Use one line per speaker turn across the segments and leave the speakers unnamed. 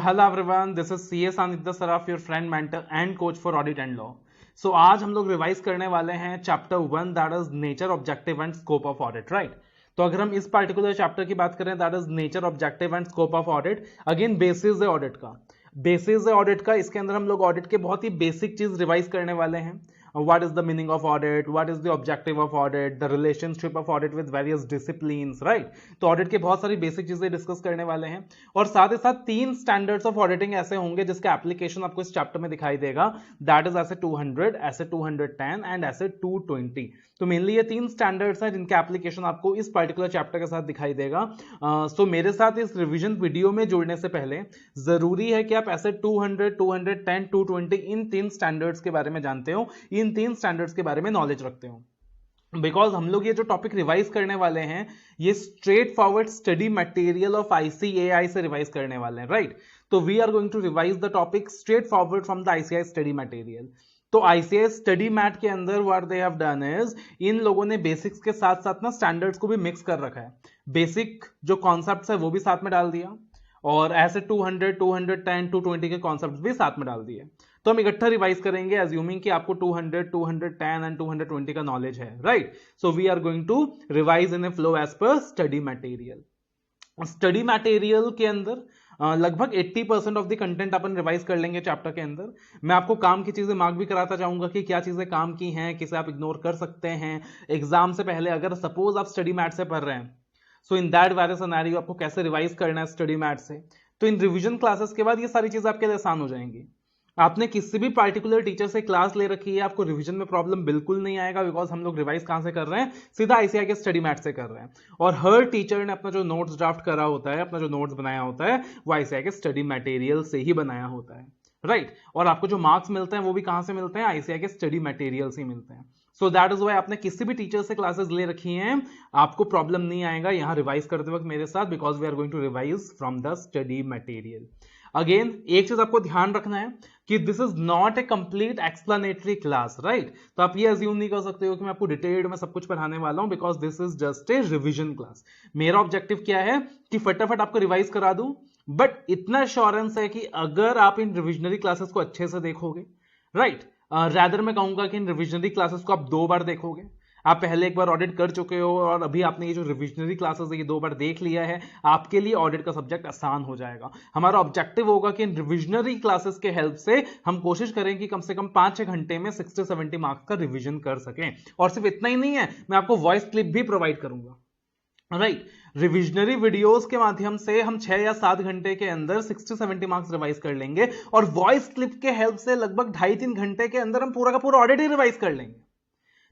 Hello everyone, this is CA Sanidhya Saraf, your friend, mentor and coach for audit and law. So आज हम लोग revise करने वाले हैं chapter 1 that is nature, objective and scope of audit, right. तो अगर हम इस पार्टिकुलर चैप्टर की बात करें that is nature, objective and scope of audit, again basis है ऑडिट का। बेसिस है ऑडिट का, इसके अंदर हम लोग ऑडिट के बहुत ही बेसिक चीज रिवाइज करने वाले हैं। What is the meaning of audit, what is the objective of audit, the relationship of audit with various disciplines, right? तो ऑडिट के बहुत सारी बेसिक चीजें डिस्कस करने वाले हैं और साथ ही साथ 3 स्टैंडर्ड्स ऑफ ऑडिटिंग ऐसे होंगे जिसका एप्लीकेशन आपको इस चैप्टर में दिखाई देगा, दैट इज ऐसे 200, ऐसे 210 एंड ऐसे 220। तो मेनली ये 3 स्टैंडर्ड्स हैं जिनके एप्लीकेशन आपको इस पर्टिकुलर चैप्टर के साथ दिखाई देगा। सो मेरे साथ इस रिवीजन वीडियो में जुड़ने से पहले जरूरी है कि आप ऐसे 200, 210, 220 इन 3 स्टैंडर्ड्स के बारे में जानते हो, इन 3 स्टैंडर्ड्स के बारे में नॉलेज रखते हो। बिकॉज हम लोग ये जो टॉपिक रिवाइज करने वाले हैं ये straightforward study material of ICAI से रिवाइज करने वाले हैं, राइट। तो we are going to revise the topic straightforward from the ICAI study material. तो ICAI स्टडी मैट के अंदर what they have done is, इन लोगों ने बेसिक्स के साथ साथ ना स्टैंडर्ड्स को भी मिक्स कर रखा है। बेसिक जो कॉन्सेप्ट्स है वो भी साथ में डाल दिया और ऐसे 200, 210, 220 के कॉन्सेप्ट्स भी साथ में डाल दिए। तो हम इकट्ठा रिवाइज करेंगे एज्यूमिंग कि आपको 200, 210 एंड 220 का नॉलेज है, right. So we are going to revise in a flow as per study material. Study material के अंदर लगभग 80% ऑफ द कंटेंट अपन रिवाइज कर लेंगे चैप्टर के अंदर। मैं आपको काम की चीजें मार्क भी कराता जाऊंगा कि क्या चीजें काम की हैं, किसे आप इग्नोर कर सकते हैं एग्जाम से पहले। अगर सपोज आप स्टडी मैट से पढ़ रहे हैं, सो इन दैट वेरी सिनेरियो आपको कैसे रिवाइज करना है स्टडी मैट से। तो इन रिवीजन क्लासेस के बाद ये सारी चीजें आपके लिए आसान हो जाएंगी। आपने किसी भी पार्टिकुलर टीचर से क्लास ले रखी है, आपको रिवीजन में प्रॉब्लम बिल्कुल नहीं आएगा, बिकॉज हम लोग रिवाइज कहां से कर रहे हैं, सीधा ICAI के स्टडी मैट से कर रहे हैं। और हर टीचर ने अपना जो नोट्स ड्राफ्ट करा होता है, अपना जो नोट्स बनाया होता है, वो ICAI के स्टडी मटेरियल से ही बनाया होता है, राइट। और आपको जो मार्क्स मिलते हैं वो भी कहां से मिलते हैं, ICAI के स्टडी मटेरियल से मिलते हैं। सो दैट इज वाई आपने किसी भी टीचर से क्लासेस ले रखी हैं, आपको प्रॉब्लम नहीं आएगा यहां रिवाइज करते वक्त मेरे साथ, because we are going to revise from the study material. Again एक चीज आपको ध्यान रखना है कि this is not a complete explanatory class, right. तो आप ये अज्यूम नहीं कर सकते हो कि मैं आपको डिटेल्ड में सब कुछ पढ़ाने वाला हूं, because this is just a revision class. मेरा ऑब्जेक्टिव क्या है कि फटाफट आपको रिवाइज करा दूं, बट इतना एश्योरेंस है कि अगर आप इन रिविजनरी क्लासेस को अच्छे से देखोगे, राइट, रैदर मैं कहूंगा कि इन रिविजनरी क्लासेस को आप 2 बार देखोगे। आप पहले एक बार ऑडिट कर चुके हो और अभी आपने ये जो रिविजनरी क्लासेस है ये 2 बार देख लिया है, आपके लिए ऑडिट का सब्जेक्ट आसान हो जाएगा। हमारा ऑब्जेक्टिव होगा कि इन रिविजनरी क्लासेस के हेल्प से हम कोशिश करें कि कम से कम 5-6 घंटे में 60-70 मार्क्स का रिविजन कर सकें। और सिर्फ इतना ही नहीं है, मैं आपको वॉइस क्लिप भी प्रोवाइड करूंगा, राइट। रिविजनरी वीडियोस के माध्यम से हम 6 या 7 घंटे के अंदर 60-70 मार्क्स रिवाइज कर लेंगे और वॉइस क्लिप के हेल्प से लगभग 2.5-3 घंटे के अंदर हम पूरा का पूरा ऑडिट ही रिवाइज कर लेंगे।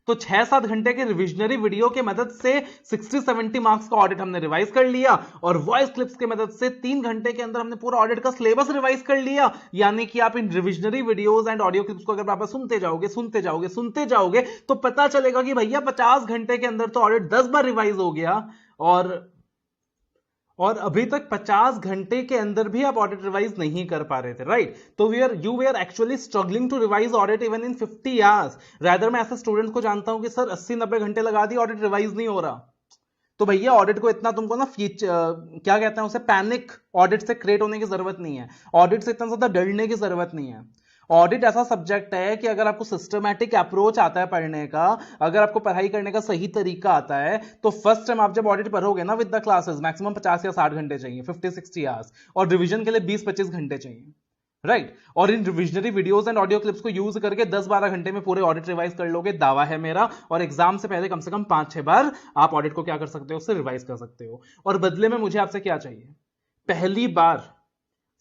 तो 6-7 घंटे के रिविजनरी वीडियो के मदद से 60-70 मार्क्स का ऑडिट हमने रिवाइज कर लिया और वॉइस क्लिप्स के मदद से 3 घंटे के अंदर हमने पूरा ऑडिट का सिलेबस रिवाइज कर लिया। यानी कि आप इन revisionary videos and audio clips को अगर आप सुनते जाओगे तो पता चलेगा कि भैया 50 घंटे के अंदर तो ऑडिट 10 बार रिवाइज हो गया और अभी तक 50 घंटे के अंदर भी आप ऑडिट रिवाइज नहीं कर पा रहे थे, राइट। तो you we are actually struggling to revise audit even in 50 hours. रैदर मैं ऐसे स्टूडेंट्स को जानता हूं कि सर 80-90 घंटे लगा दी, ऑडिट रिवाइज नहीं हो रहा। तो भैया ऑडिट को इतना तुमको ना क्या कहते हैं उसे, पैनिक ऑडिट से क्रिएट होने की जरूरत नहीं है, ऑडिट से इतना ज्यादा डरने की जरूरत नहीं है। ऑडिट ऐसा सब्जेक्ट है कि अगर आपको सिस्टमैटिक अप्रोच आता है पढ़ने का, अगर आपको पढ़ाई करने का सही तरीका आता है, तो फर्स्ट टाइम आप जब ऑडिट पढ़ोगे ना विद द क्लासेस, मैक्सिमम 50 या 60 घंटे चाहिए, 50-60 आवर्स, और रिवीजन के लिए 20-25 घंटे चाहिए, राइट। और इन revisionary videos and audio clips को यूज करके 10-12 घंटे में पूरे ऑडिट रिवाइज कर लोगे, दावा है मेरा। और एग्जाम से पहले कम से कम 5-6 बार आप ऑडिट को क्या कर सकते हो, उससे रिवाइज कर सकते हो। और बदले में मुझे आपसे क्या चाहिए, पहली बार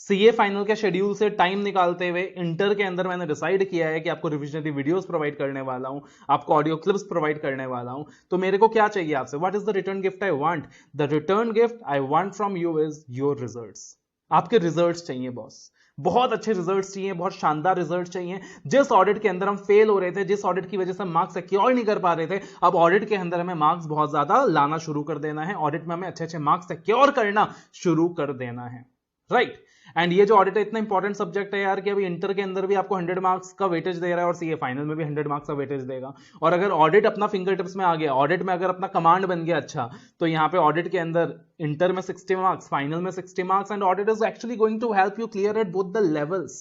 CA फाइनल के शेड्यूल से टाइम निकालते हुए इंटर के अंदर मैंने डिसाइड किया है कि आपको रिविजनरी वीडियोस प्रोवाइड करने वाला हूं, आपको ऑडियो क्लिप्स प्रोवाइड करने वाला हूं। तो मेरे को क्या चाहिए आपसे, what is the return gift I want? The return gift I want from you is your results. आपके रिजल्ट्स चाहिए बॉस, बहुत अच्छे रिजल्ट्स चाहिए, बहुत शानदार रिजल्ट्स चाहिए। जिस ऑडिट के अंदर हम फेल हो रहे थे, जिस ऑडिट की वजह से हम मार्क्स सिक्योर नहीं कर पा रहे थे, अब ऑडिट के अंदर हमें मार्क्स बहुत ज्यादा लाना शुरू कर देना है। ऑडिट में हमें अच्छे अच्छे मार्क्स सिक्योर करना शुरू कर देना है, राइट। एंड ये जो ऑडिट है इतना इंपॉर्टेंट सब्जेक्ट है यार कि अभी इंटर के अंदर भी आपको 100 मार्क्स का वेटेज दे रहा है और सीए फाइनल में भी 100 मार्क्स का वेटेज देगा। और अगर ऑडिट अपना फिंगर टिप्स में आ गया, ऑडिट में अगर अपना कमांड बन गया अच्छा, तो यहाँ पे ऑडिट के अंदर इंटर में 60 मार्क्स, फाइनल में 60 marks, and audit is actually going to help you clear at both the levels,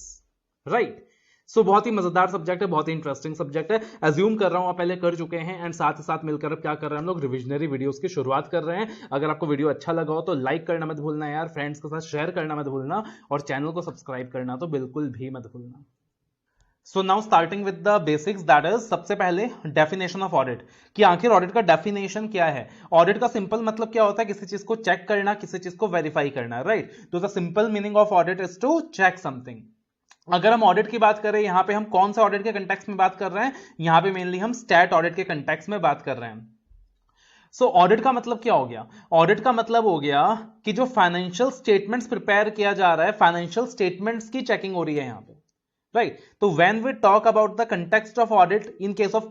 right. So बहुत ही मजेदार सब्जेक्ट है, बहुत ही इंटरेस्टिंग सब्जेक्ट है। अज्यूम कर रहा हूं आप पहले कर चुके हैं, एंड साथ ही साथ मिलकर अब क्या कर रहे हैं हम लोग, रिविजनरी वीडियोस की शुरुआत कर रहे हैं। अगर आपको वीडियो अच्छा लगा हो तो लाइक करना मत भूलना यार, फ्रेंड्स के साथ शेयर करना मत भूलना, और चैनल को सब्सक्राइब करना तो बिल्कुल भी मत भूलना। So now starting with the basics, that is सबसे पहले डेफिनेशन ऑफ ऑडिट, कि आखिर ऑडिट का डेफिनेशन क्या है। ऑडिट का सिंपल मतलब क्या होता है, किसी चीज को चेक करना, किसी चीज को वेरीफाई करना, राइट। तो the simple meaning of audit is to check something. अगर हम ऑडिट की बात करें, यहां पे हम कौन से ऑडिट के कंटेक्स्ट में बात कर रहे हैं, यहां पे मेनली हम स्टैट ऑडिट के कंटेक्स्ट में बात कर रहे हैं। सो ऑडिट का मतलब क्या हो गया, ऑडिट का मतलब हो गया कि जो फाइनेंशियल स्टेटमेंट्स प्रिपेयर किया जा रहा है, फाइनेंशियल स्टेटमेंट्स की चेकिंग हो रही है यहां पे, राइट। तो when we talk about the context of audit in case of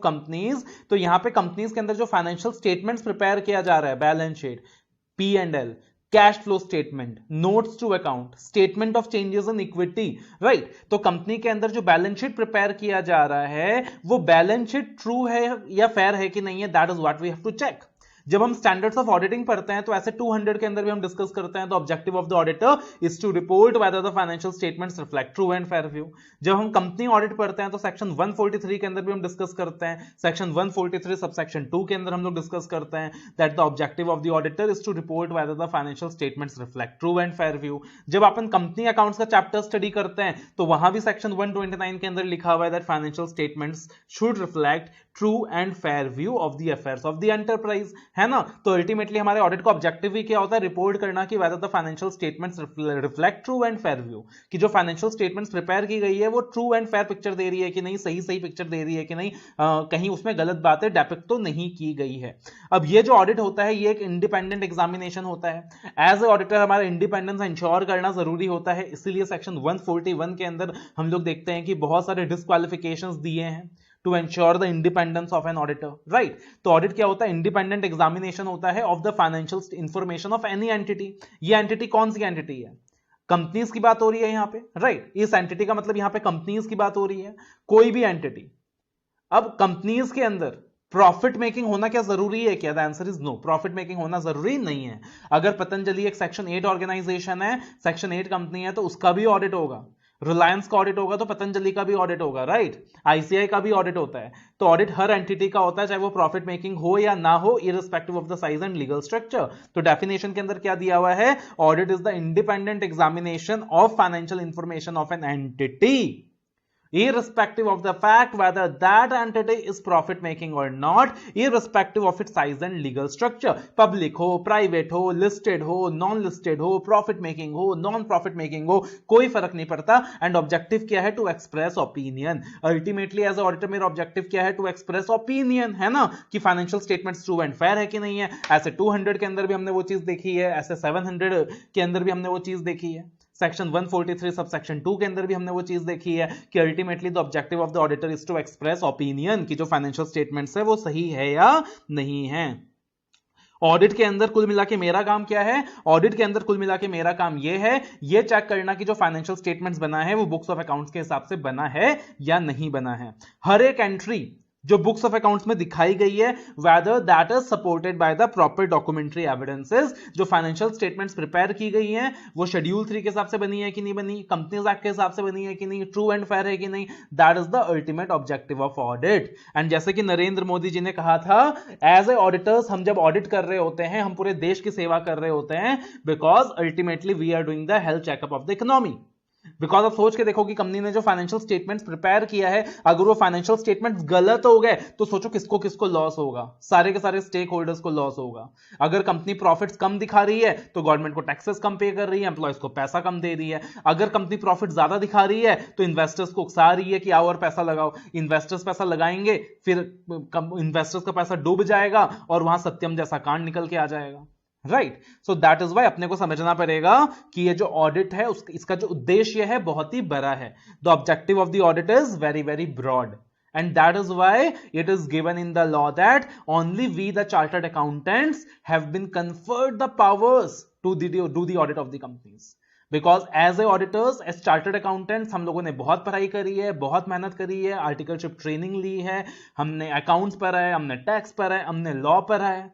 companies, तो यहां पे कंपनीज के अंदर जो फाइनेंशियल स्टेटमेंट्स प्रिपेयर किया जा रहा है, balance sheet, P&L, cash flow statement, notes to account, statement of changes in equity, right. तो कंपनी के अंदर जो बैलेंस शीट प्रिपेयर किया जा रहा है, वो बैलेंस शीट ट्रू है या फेयर है कि नहीं है, that is what we have to check. जब हम स्टैंडर्ड्स ऑफ ऑडिटिंग पढ़ते हैं तो ऐसे 200 के अंदर भी हम डिस्कस करते हैं, तो objective of the auditor is to report whether the financial statements reflect true and fair view. जब हम कंपनी ऑडिट पढ़ते हैं तो सेक्शन 143 के अंदर भी हम डिस्कस करते हैं, सेक्शन 143 सबसेक्शन 2 के अंदर हम लोग डिस्कस करते हैं that the objective of the auditor is to report whether the financial statements reflect true and fair view. जब अपन कंपनी अकाउंट्स का चैप्टर स्टडी करते हैं तो वहां भी सेक्शन 129 के अंदर लिखा हुआ है that financial statements should reflect true and fair view of the affairs of the enterprise, है ना। तो अल्टीमेटली हमारे ऑडिट का ऑब्जेक्टिव ही क्या होता है, रिपोर्ट करना कि weather the financial statements reflect true and fair view, कि जो फाइनेंशियल स्टेटमेंट्स प्रिपेयर की गई है वो ट्रू एंड फेयर पिक्चर दे रही है कि नहीं, सही पिक्चर दे रही है कि नहीं, कहीं उसमें गलत बातें डेपिक्ट तो नहीं की गई है। अब ये जो ऑडिट होता है ये एक इंडिपेंडेंट एग्जामिनेशन होता है। एज ए ऑडिटर हमारा इंडिपेंडेंस इंश्योर करना जरूरी होता है, इसीलिए सेक्शन 141 के अंदर हम लोग देखते हैं कि बहुत सारे डिस्क्वालिफिकेशंस दिए हैं to ensure the independence of an auditor, right। तो ऑडिट क्या होता है, इंडिपेंडेंट एग्जामिनेशन होता है of the financial information of any entity. ये एंटिटी कौन सी एंटिटी है, कंपनीज की बात हो रही है यहाँ पे, राइट। इस एंटिटी का मतलब यहाँ पे कंपनीज की बात हो रही है, कोई भी एंटिटी। अब कंपनीज के अंदर प्रॉफिट मेकिंग होना क्या जरूरी है क्या, the answer is no, profit making होना जरूरी नहीं है। अगर पतंजलि एक सेक्शन 8 ऑर्गेनाइजेशन है, सेक्शन 8 कंपनी है, तो उसका भी ऑडिट होगा। रिलायंस का ऑडिट होगा तो पतंजलि का भी ऑडिट होगा, राइट। आईसीआई का भी ऑडिट होता है। तो ऑडिट हर एंटिटी का होता है, चाहे वो प्रॉफिट मेकिंग हो या ना हो, irrespective of the size and legal structure. तो डेफिनेशन के अंदर क्या दिया हुआ है, audit is the independent examination of financial information of an entity irrespective of the fact whether that entity is profit making or not, irrespective of its size and legal structure, public हो, private हो, listed हो, non listed हो, profit making हो, non profit making हो, कोई फर्क नहीं पड़ता। and objective क्या है, to express opinion। ultimately as a auditor मेरा objective क्या है, to express opinion, है ना, कि financial statements true and fair है कि नहीं है। ऐसे 200 के अंदर भी हमने वो चीज देखी है, ऐसे 700 के अंदर भी हमने वो चीज देखी है, सेक्शन 143 सब सेक्शन 2 के अंदर भी हमने वो चीज देखी है कि ultimately the objective of the auditor is to express opinion कि जो फाइनेंशियल स्टेटमेंट्स है वो सही है या नहीं है। ऑडिट के अंदर कुल मिला के मेरा काम क्या है, ऑडिट के अंदर कुल मिला के मेरा काम ये है, ये चेक करना कि जो फाइनेंशियल स्टेटमेंट्स बना है वो बुक्स ऑफ अकाउंट्स के हिसाब से बना है या नहीं बना है। हर एक एंट्री जो बुक्स ऑफ अकाउंट्स में दिखाई गई है, whether that is supported by the proper documentary evidences, जो फाइनेंशियल स्टेटमेंट्स प्रिपेयर की गई हैं वो शेड्यूल 3 के हिसाब से बनी है कि नहीं बनी, कंपनीज एक्ट के हिसाब से बनी है कि नहीं, ट्रू एंड फेयर है कि नहीं, that is the ultimate objective of audit. And जैसे कि नरेंद्र मोदी जी ने कहा था, एज ए ऑडिटर्स हम जब ऑडिट कर रहे होते हैं हम पूरे देश की सेवा कर रहे होते हैं, because ultimately we are doing the health checkup of the economy. Because आप सोच के देखो कि कंपनी ने जो फाइनेंशियल स्टेटमेंट्स प्रिपेयर किया है, अगर वो फाइनेंशियल स्टेटमेंट्स गलत हो गए तो सोचो किसको किसको लॉस होगा, सारे के सारे स्टेक होल्डर्स को लॉस होगा। अगर कंपनी प्रॉफिट्स कम दिखा रही है तो गवर्नमेंट को टैक्सेस कम पे कर रही है, एम्प्लॉयज को पैसा कम दे रही है। अगर कंपनी प्रॉफिट ज्यादा दिखा रही है तो इन्वेस्टर्स को उकसा रही है कि आओ और पैसा लगाओ। इन्वेस्टर्स पैसा लगाएंगे, फिर इन्वेस्टर्स का पैसा डूब जाएगा और वहां सत्यम जैसा कांड निकल के आ जाएगा, right. So that is why अपने को समझना पड़ेगा कि ये जो ऑडिट है इसका जो उद्देश्य है बहुत ही बड़ा है। The objective of the audit is very very broad, and that is why it is given in the law that only we the chartered accountants have been conferred the powers to do the audit of the companies। Because as a auditors, as chartered accountants, हम लोगों ने बहुत पढ़ाई करी है, बहुत मेहनत करी है, आर्टिकलशिप ट्रेनिंग ली है, हमने अकाउंट्स पढ़ा है, हमने टैक्स पढ़ा है, हमने लॉ पढ़ा है,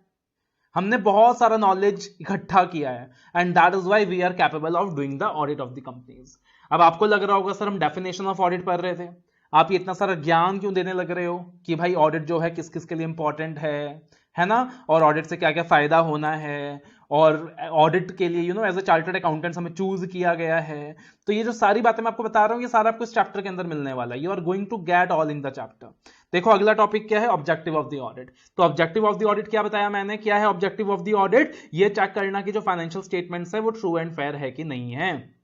हमने बहुत सारा नॉलेज इकट्ठा किया है, and that is why we are capable of doing the audit of the companies. अब आपको लग रहा होगा सर हम डेफिनेशन ऑफ ऑडिट पढ़ रहे थे, आप ये इतना सारा ज्ञान क्यों देने लग रहे हो कि भाई ऑडिट जो है किस किस के लिए इंपॉर्टेंट है ना, और ऑडिट से क्या क्या फायदा होना है, और ऑडिट के लिए एज ए चार्टर्ड अकाउंटेंट्स हमें चूज किया गया है। तो ये जो सारी बातें मैं आपको बता रहा हूं, ये सारा आपको इस चैप्टर के अंदर मिलने वाला है। You are going to get all in the chapter. देखो अगला टॉपिक क्या है, ऑब्जेक्टिव ऑफ द ऑडिट। तो ऑब्जेक्टिव ऑफ द ऑडिट क्या बताया मैंने, क्या है ऑब्जेक्टिव ऑफ द ऑडिट? ये चेक करना कि जो फाइनेंशियल स्टेटमेंट्स है वो ट्रू एंड फेयर है कि नहीं है।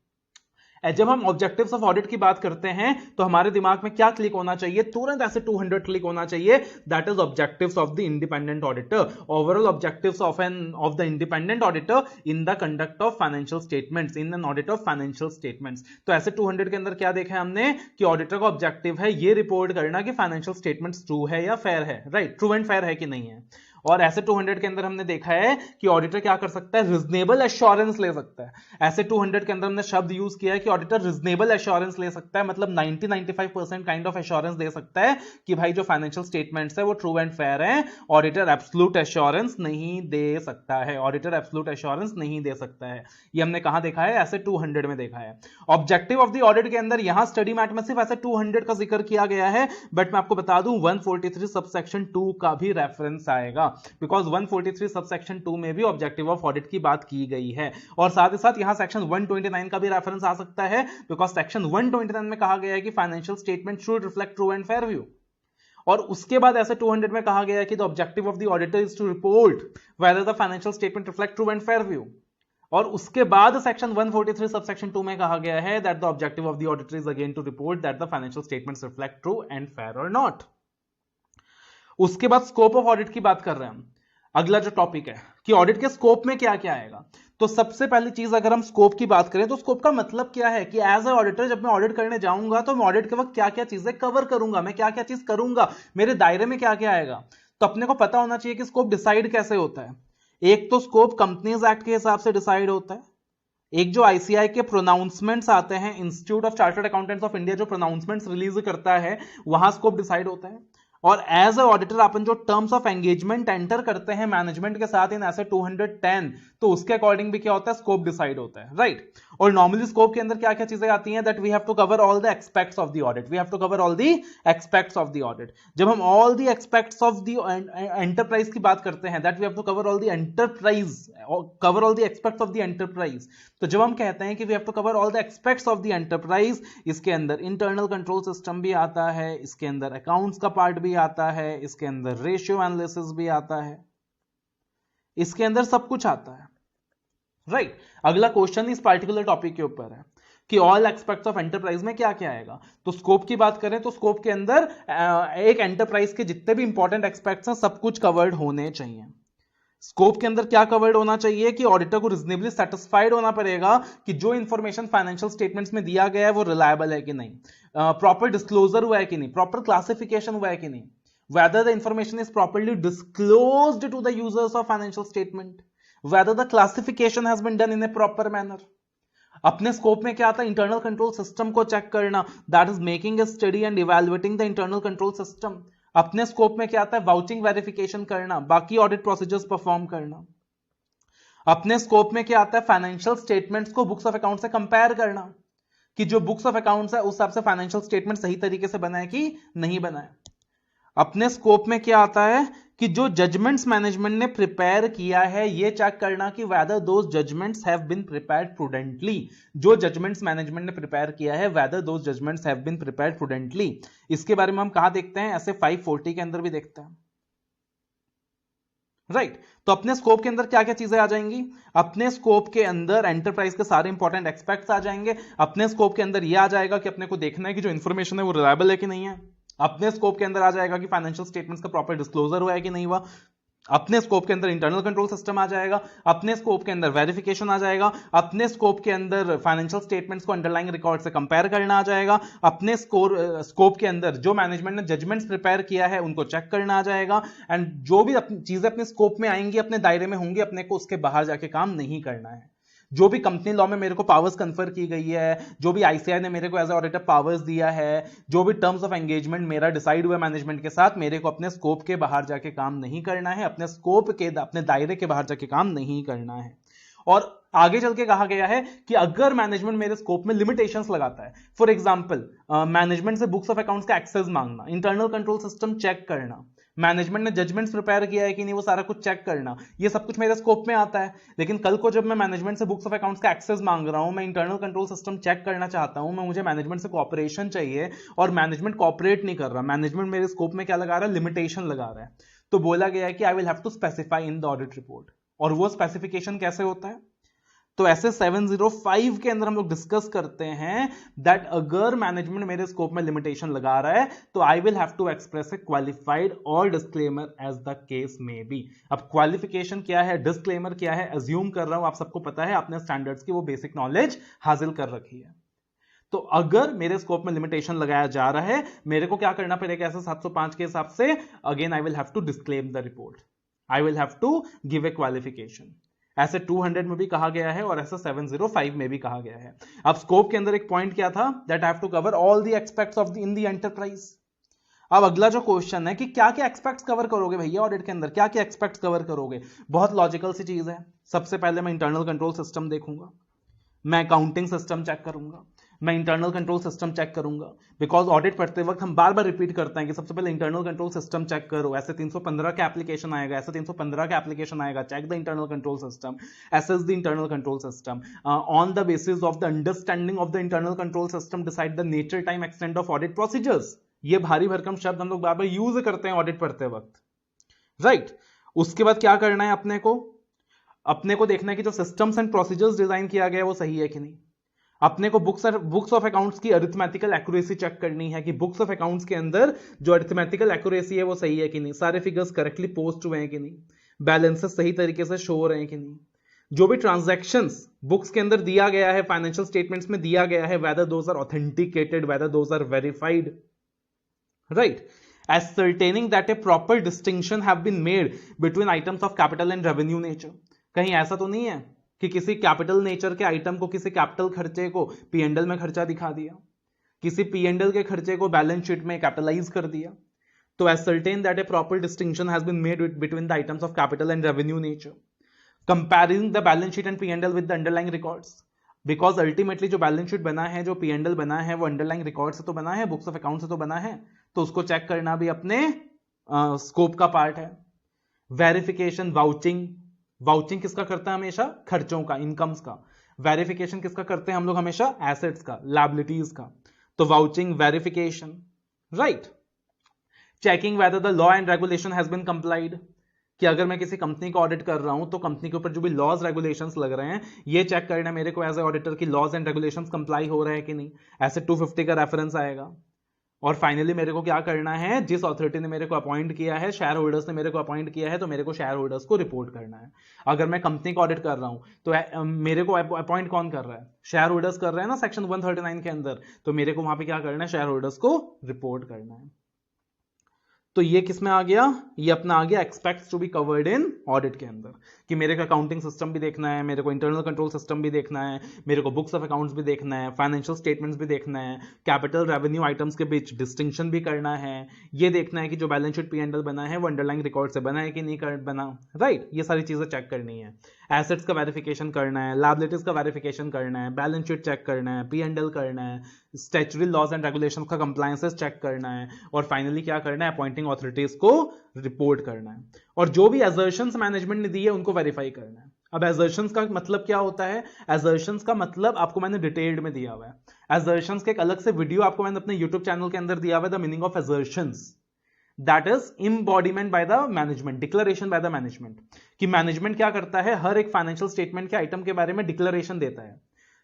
जब हम ऑब्जेक्टिव्स ऑफ ऑडिट की बात करते हैं तो हमारे दिमाग में क्या क्लिक होना चाहिए, तुरंत ऐसे 200 क्लिक होना चाहिए, that is objectives of the independent auditor, overall objectives of the independent auditor in the conduct of financial statements, in an audit of financial statements. तो ऐसे 200 के अंदर क्या देखा है हमने कि ऑडिटर का ऑब्जेक्टिव है ये रिपोर्ट करना कि फाइनेंशियल स्टेटमेंट्स ट्रू है या फेयर है, राइट, ट्रू एंड फेयर है कि नहीं है। और ऐसे 200 के अंदर हमने देखा है कि ऑडिटर क्या कर सकता है, रीजनेबल एश्योरेंस ले सकता है। ऐसे 200 के अंदर हमने शब्द यूज किया है कि ऑडिटर रीजनेबल एश्योरेंस ले सकता है, मतलब 90-95% काइंड ऑफ एश्योरेंस दे सकता है कि भाई जो फाइनेंशियल स्टेटमेंट्स है वो ट्रू एंड फेयर है। ऑडिटर एब्सोल्यूट एश्योरेंस नहीं दे सकता है, ऑडिटर एब्सोल्यूट एश्योरेंस नहीं दे सकता है। ये हमने कहां देखा है, ऐसे 200 में देखा है। ऑब्जेक्टिव ऑफ द ऑडिट के अंदर यहां स्टडी मैट में सिर्फ ऐसे 200 का जिक्र किया गया है, बट मैं आपको बता दूं 143 सबसेक्शन 2 का भी रेफरेंस आएगा, बिकॉज 143 सबसेक्शन 2 में भी ऑब्जेक्टिव ऑफ ऑडिट की बात की गई है। और साथ ही साथ यहां सेक्शन 129 का भी रेफरेंस आ सकता है, बिकॉज सेक्शन 129 में कहा गया है कि financial statement should reflect true and fair view. और उसके बाद ऐसे 200 में कहा गया है कि the objective of the auditor is to report whether the financial statement reflect true and fair view. और उसके बाद सेक्शन 143 सबसेक्शन 2 में कहा गया है that the objective of the auditor is again to report that the financial statements reflect true and fair और not. उसके बाद स्कोप ऑफ ऑडिट की बात कर रहे हैं हम। अगला जो टॉपिक है कि ऑडिट के स्कोप में क्या क्या आएगा। तो सबसे पहली चीज अगर हम स्कोप की बात करें तो स्कोप का मतलब क्या है कि एज ए ऑडिटर जब मैं ऑडिट करने जाऊंगा तो मैं ऑडिट के वक्त क्या क्या चीजें कवर करूंगा, मैं क्या क्या चीज करूंगा, मेरे दायरे में क्या क्या आएगा। तो अपने को पता होना चाहिए कि स्कोप डिसाइड कैसे होता है। एक तो स्कोप कंपनीज एक्ट के हिसाब से डिसाइड होता है, एक जो आईसीआई के प्रोनाउंसमेंट्स आते हैं, institute of chartered accountants of India जो प्रोनाउंसमेंट्स रिलीज करता है वहां स्कोप डिसाइड होता है। और एज ए ऑडिटर अपन जो टर्म्स ऑफ एंगेजमेंट एंटर करते हैं मैनेजमेंट के साथ इन ऐसे 210, तो उसके अकॉर्डिंग भी क्या होता है, स्कोप डिसाइड होता है, राइट। और नॉर्मली स्कोप के अंदर क्या क्या चीजें आती हैं, that we have to cover all the aspects of the audit, we have to cover all the aspects of the audit. जब हम all the aspects of the enterprise की बात करते हैं, that we have to cover all the enterprise, cover all the aspects of the enterprise. तो जब हम कहते हैं कि we have to cover all the aspects of the enterprise, इसके अंदर इंटरनल कंट्रोल सिस्टम भी आता है, इसके अंदर अकाउंट्स का पार्ट भी आता है, इसके अंदर रेशियो एनालिसिस भी आता है, इसके अंदर सब कुछ आता है, राइट। अगला क्वेश्चन इस पार्टिकुलर टॉपिक के ऊपर है कि ऑल एस्पेक्ट्स ऑफ एंटरप्राइज में क्या क्या आएगा। तो स्कोप की बात करें तो स्कोप के अंदर एक एंटरप्राइज के जितने भी इंपॉर्टेंट एस्पेक्ट्स हैं सब कुछ कवर्ड होने चाहिए। स्कोप के अंदर क्या कवर्ड होना चाहिए कि ऑडिटर को रीजनेबली सेटिस्फाइड होना पड़ेगा कि जो इंफॉर्मेशन फाइनेंशियल स्टेटमेंट्स में दिया गया है वो रिलायबल है कि नहीं, प्रॉपर डिस्क्लोजर हुआ है कि नहीं, प्रॉपर क्लासिफिकेशन हुआ है कि नहीं, whether the information is properly disclosed to the users of financial statement, whether the classification has been done in a proper manner. अपने स्कोप में क्या आता है, इंटरनल कंट्रोल सिस्टम को चेक करना, that is making a study and evaluating the internal control system. अपने scope में क्या आता है, वाउचिंग वेरिफिकेशन करना, बाकी ऑडिट प्रोसीजर्स परफॉर्म करना। अपने स्कोप में क्या आता है, फाइनेंशियल स्टेटमेंट्स को बुक्स ऑफ अकाउंट से कंपेयर करना कि जो बुक्स ऑफ अकाउंट्स है उस हिसाब से फाइनेंशियल स्टेटमेंट सही तरीके से बनाए कि नहीं बनाए। अपने स्कोप में क्या आता है कि जो जजमेंट्स मैनेजमेंट ने प्रिपेयर किया है ये चेक करना कि whether those judgements have been prepared prudently, जो जजमेंट्स मैनेजमेंट ने प्रिपेयर किया है whether those judgements have been prepared prudently. इसके बारे में हम कहां देखते हैं, ऐसे 540 के अंदर भी देखते हैं, राइट। तो अपने स्कोप के अंदर क्या क्या चीजें आ जाएंगी, अपने स्कोप के अंदर एंटरप्राइज के सारे इंपॉर्टेंट एस्पेक्ट्स आ जाएंगे। अपने स्कोप के अंदर यह आ जाएगा कि अपने को देखना है कि जो इंफॉर्मेशन है वो रिलायबल है कि नहीं है। अपने स्कोप के अंदर आ जाएगा कि फाइनेंशियल स्टेटमेंट्स का प्रॉपर डिस्क्लोजर हुआ है कि नहीं हुआ। अपने स्कोप के अंदर इंटरनल कंट्रोल सिस्टम आ जाएगा, अपने स्कोप के अंदर वेरिफिकेशन आ जाएगा, अपने स्कोप के अंदर फाइनेंशियल स्टेटमेंट्स को अंडरलाइंग रिकॉर्ड से कंपेयर करना आ जाएगा, अपने स्कोप के अंदर जो मैनेजमेंट ने जजमेंट्स प्रिपेयर किया है उनको चेक करना आ जाएगा। एंड जो भी चीजें अपने स्कोप में आएंगी, अपने दायरे में होंगी, अपने को उसके बाहर जाके काम नहीं करना है। जो भी कंपनी लॉ में मेरे को पावर्स कन्फर की गई है, जो भी आईसीआई ने मेरे को एज ए ऑडिटर पावर्स दिया है, जो भी टर्म्स ऑफ एंगेजमेंट मेरा डिसाइड हुआ मैनेजमेंट के साथ, मेरे को अपने स्कोप के बाहर जाके काम नहीं करना है, अपने स्कोप के अपने दायरे के बाहर जाके काम नहीं करना है। और आगे चल के कहा गया है कि अगर मैनेजमेंट मेरे स्कोप में लिमिटेशंस लगाता है, फॉर एग्जांपल मैनेजमेंट से बुक्स ऑफ अकाउंट्स का एक्सेस मांगना, इंटरनल कंट्रोल सिस्टम चेक करना, मैनेजमेंट ने जजमेंट्स प्रिपेयर किया है कि नहीं वो सारा कुछ चेक करना, ये सब कुछ मेरे स्कोप में आता है। लेकिन कल को जब मैं मैनेजमेंट से बुक्स ऑफ अकाउंट्स का एक्सेस मांग रहा हूं, मैं इंटरनल कंट्रोल सिस्टम चेक करना चाहता हूं, मैं मुझे मैनेजमेंट से कोऑपरेशन चाहिए और मैनेजमेंट कोऑपरेट नहीं कर रहा, मैनेजमेंट मेरे स्कोप में क्या लगा रहा है, लिमिटेशन लगा रहा है, तो बोला गया है कि I will have to specify in the audit report. और वो स्पेसिफिकेशन कैसे होता है, तो ऐसे 705 के अंदर हम लोग डिस्कस करते हैं दैट अगर मैनेजमेंट मेरे स्कोप में लिमिटेशन लगा रहा है तो I will have to express a qualified और disclaimer as the case may be. अब क्वालिफिकेशन क्या है, डिस्क्लेमर क्या है, अज्यूम कर रहा हूं आप सबको पता है, आपने स्टैंडर्ड्स की वो बेसिक नॉलेज हासिल कर रखी है। तो अगर मेरे स्कोप में लिमिटेशन लगाया जा रहा है, मेरे को क्या करना पड़ेगा, ऐसे 705 के हिसाब से again I will have to disclaim the report, I will have to give a qualification. ऐसे 200 में भी कहा गया है और ऐसे 705 में भी कहा गया है। अब स्कोप के अंदर एक पॉइंट क्या था, that I have to cover all the aspects of the in the enterprise. अब अगला जो क्वेश्चन है कि क्या क्या एस्पेक्ट्स कवर करोगे भैया ऑडिट के अंदर, क्या क्या एस्पेक्ट्स कवर करोगे, बहुत लॉजिकल सी चीज है। सबसे पहले मैं इंटरनल कंट्रोल सिस्टम देखूंगा, मैं अकाउंटिंग सिस्टम चेक करूंगा, मैं इंटरनल कंट्रोल सिस्टम चेक करूंगा, बिकॉज ऑडिट पढ़ते वक्त हम बार बार रिपीट करते हैं कि सबसे पहले इंटरनल कंट्रोल सिस्टम चेक करो। ऐसे 315 का एप्लीकेशन आएगा, ऐसे 315 का एप्लीकेशन आएगा, check the internal control system, assess the internal control system, on the basis of the understanding of the internal control system decide the nature, time, extent of audit procedures. ये भारी भरकम शब्द हम लोग बार बार यूज करते हैं audit पढ़ते वक्त, राइट। उसके बाद क्या करना है, अपने को देखना है कि जो सिस्टम्स एंड प्रोसीजर्स डिजाइन किया गया है वो सही है कि नहीं। अपने को बुक्स ऑफ अकाउंट्स की अरिथमेटिकल एक्यूरेसी चेक करनी है कि बुक्स ऑफ अकाउंट्स के अंदर जो अरिथमेटिकल एक्यूरेसी है वो सही है कि नहीं, सारे फिगर्स करेक्टली पोस्ट हुए हैं कि नहीं, बैलेंसेस सही तरीके से शो हो रहे हैं कि नहीं, जो भी ट्रांजैक्शंस बुक्स के अंदर दिया गया है, फाइनेंशियल स्टेटमेंट्स में दिया गया है, whether those are authenticated, whether those are verified, right. ascertaining that a proper distinction have been made between items of capital and revenue nature। कहीं ऐसा तो नहीं है कि किसी कैपिटल नेचर के आइटम को, किसी कैपिटल खर्चे को P&L में खर्चा दिखा दिया, किसी P&L के खर्चे को बैलेंस शीट में कैपिटलाइज कर दिया। तो ascertain that a proper distinction has been made between the items of capital and revenue nature, comparing the balance sheet and P&L with the underlying records, because ultimately जो balance sheet बना है, जो P&L बना है, वो underlying record से तो बना है, बुक्स ऑफ अकाउंट से तो बना है, तो उसको चेक करना भी अपने स्कोप का पार्ट है। वेरिफिकेशन, वाउचिंग किसका करता है हमेशा, खर्चों का, इनकम्स का। वेरिफिकेशन किसका करते हैं हम लोग हमेशा, एसेट्स का, लायबिलिटीज का। तो vouching, verification, right. Checking whether the law and regulation has been complied, कि अगर मैं किसी कंपनी को ऑडिट कर रहा हूं तो कंपनी के ऊपर जो भी लॉज रेगुलेशंस लग रहे हैं, ये चेक करना मेरे को एज ए ऑडिटर की लॉज एंड रेगुलेशंस कंप्लाई हो रहे हैं कि नहीं। ऐसे 250 का रेफरेंस आएगा। और फाइनली मेरे को क्या करना है, जिस अथॉरिटी ने मेरे को अपॉइंट किया है, शेयर होल्डर्स ने मेरे को अपॉइंट किया है, तो मेरे को शेयर होल्डर्स को रिपोर्ट करना है। अगर मैं कंपनी को ऑडिट कर रहा हूं तो मेरे को अपॉइंट कौन कर रहा है, शेयर होल्डर्स कर रहे हैं ना सेक्शन 139 के अंदर, तो मेरे को वहां पे क्या करना है, शेयर होल्डर्स को रिपोर्ट करना है। तो ये किस में आ गया, ये अपना आ गया aspects to be covered in audit के अंदर, कि मेरे को अकाउंटिंग सिस्टम भी देखना है, मेरे को इंटरनल कंट्रोल सिस्टम भी देखना है, मेरे को बुक्स ऑफ अकाउंट्स भी देखना है, फाइनेंशियल स्टेटमेंट्स भी देखना है, कैपिटल रेवेन्यू आइटम्स के बीच डिस्टिंक्शन भी करना है, ये देखना है कि जो बैलेंस शीट P&L बना है वो अंडरलाइंग रिकॉर्ड से बना है कि नहीं बना, राइट। ये सारी चीजें चेक करनी है। एसेट्स का वेरिफिकेशन करना है, लायबिलिटीज का वेरिफिकेशन करना है, बैलेंस शीट चेक करना है, P&L करना है, स्टैट्यूटरी लॉज एंड रेगुलेशंस का कंप्लायंसेस चेक करना है, और फाइनली क्या करना है, अपॉइंटिंग ऑथोरिटीज को रिपोर्ट करना है। और जो भी असर्शंस मैनेजमेंट ने दी है उनको वेरीफाई करना है। अब असर्शंस का मतलब क्या होता है, असर्शंस का मतलब आपको मैंने डिटेल्ड में दिया हुआ है। असर्शंस के एक अलग से वीडियो आपको मैंने अपने YouTube चैनल के अंदर दिया हुआ है, the meaning of assertions, that is embodiment by the management, declaration by the management, कि मैनेजमेंट क्या करता है, हर एक फाइनेंशियल स्टेटमेंट के आइटम के बारे में डिक्लेरेशन देता है।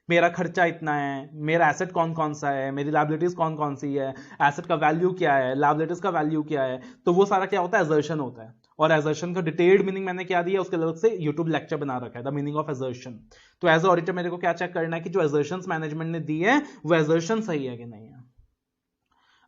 मेरा खर्चा इतना है, मेरा एसेट कौन कौन सा है, मेरी लायबिलिटीज कौन कौन सी है, एसेट का वैल्यू क्या है, लायबिलिटीज का वैल्यू क्या है, तो वो सारा क्या होता है, असर्शन होता है। और असर्शन का डिटेल्ड मीनिंग मैंने क्या दिया, उसके अलग से यूट्यूब लेक्चर बना रखा है, द मीनिंग ऑफ असर्शन। तो एज अ ऑडिटर मेरे को क्या चेक करना है कि जो असर्शंस मैनेजमेंट ने दी है वो असर्शन सही है कि नहीं है।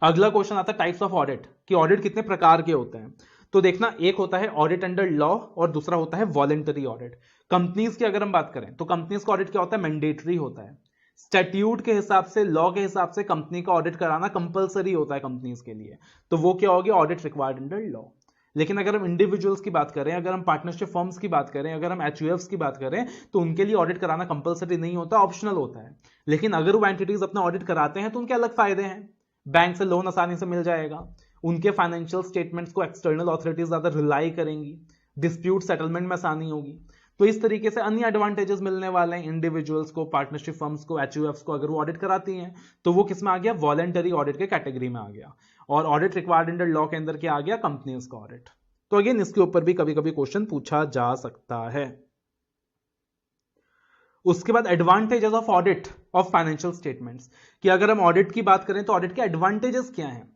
अगला क्वेश्चन आता है टाइप्स ऑफ ऑडिट, कि ऑडिट कितने प्रकार के होते हैं। तो देखना, एक होता है ऑडिट अंडर लॉ और दूसरा होता है वॉलेंटरी ऑडिट। कंपनीज की अगर हम बात करें तो कंपनीज का ऑडिट क्या होता है, मैंडेटरी होता है। स्टैट्यूट के हिसाब से, लॉ के हिसाब से कंपनी का ऑडिट कराना कंपलसरी होता है कंपनीज के लिए, तो वो क्या होगी, ऑडिट रिक्वायर्ड अंडर लॉ। लेकिन अगर हम इंडिविजुअल्स की बात करें, अगर हम पार्टनरशिप फर्म्स की बात करें, अगर हम एचयूएफ्स की बात करें, तो उनके लिए ऑडिट कराना कंपलसरी नहीं होता, ऑप्शनल होता है। लेकिन अगर वो एंटिटीज अपना ऑडिट कराते हैं तो उनके अलग फायदे हैं। बैंक से लोन आसानी से मिल जाएगा, उनके फाइनेंशियल स्टेटमेंट्स को एक्सटर्नल अथॉरिटीज ज्यादा रिलाई करेंगी, डिस्प्यूट सेटलमेंट में आसानी होगी। तो इस तरीके से अन्य एडवांटेजेस मिलने वाले हैं इंडिविजुअल्स को, पार्टनरशिप फर्म्स को, एचयूएफ्स को, अगर वो ऑडिट कराती हैं। तो वो किस में आ गया, वॉलेंटरी ऑडिट के कैटेगरी में आ गया। और ऑडिट रिक्वायर्ड अंडर लॉ के अंदर क्या आ गया, कंपनीज का ऑडिट। तो अगेन इसके ऊपर भी कभी कभी क्वेश्चन पूछा जा सकता है। उसके बाद advantages of audit of financial statements, कि अगर हम ऑडिट की बात करें तो ऑडिट के एडवांटेजेस क्या हैं,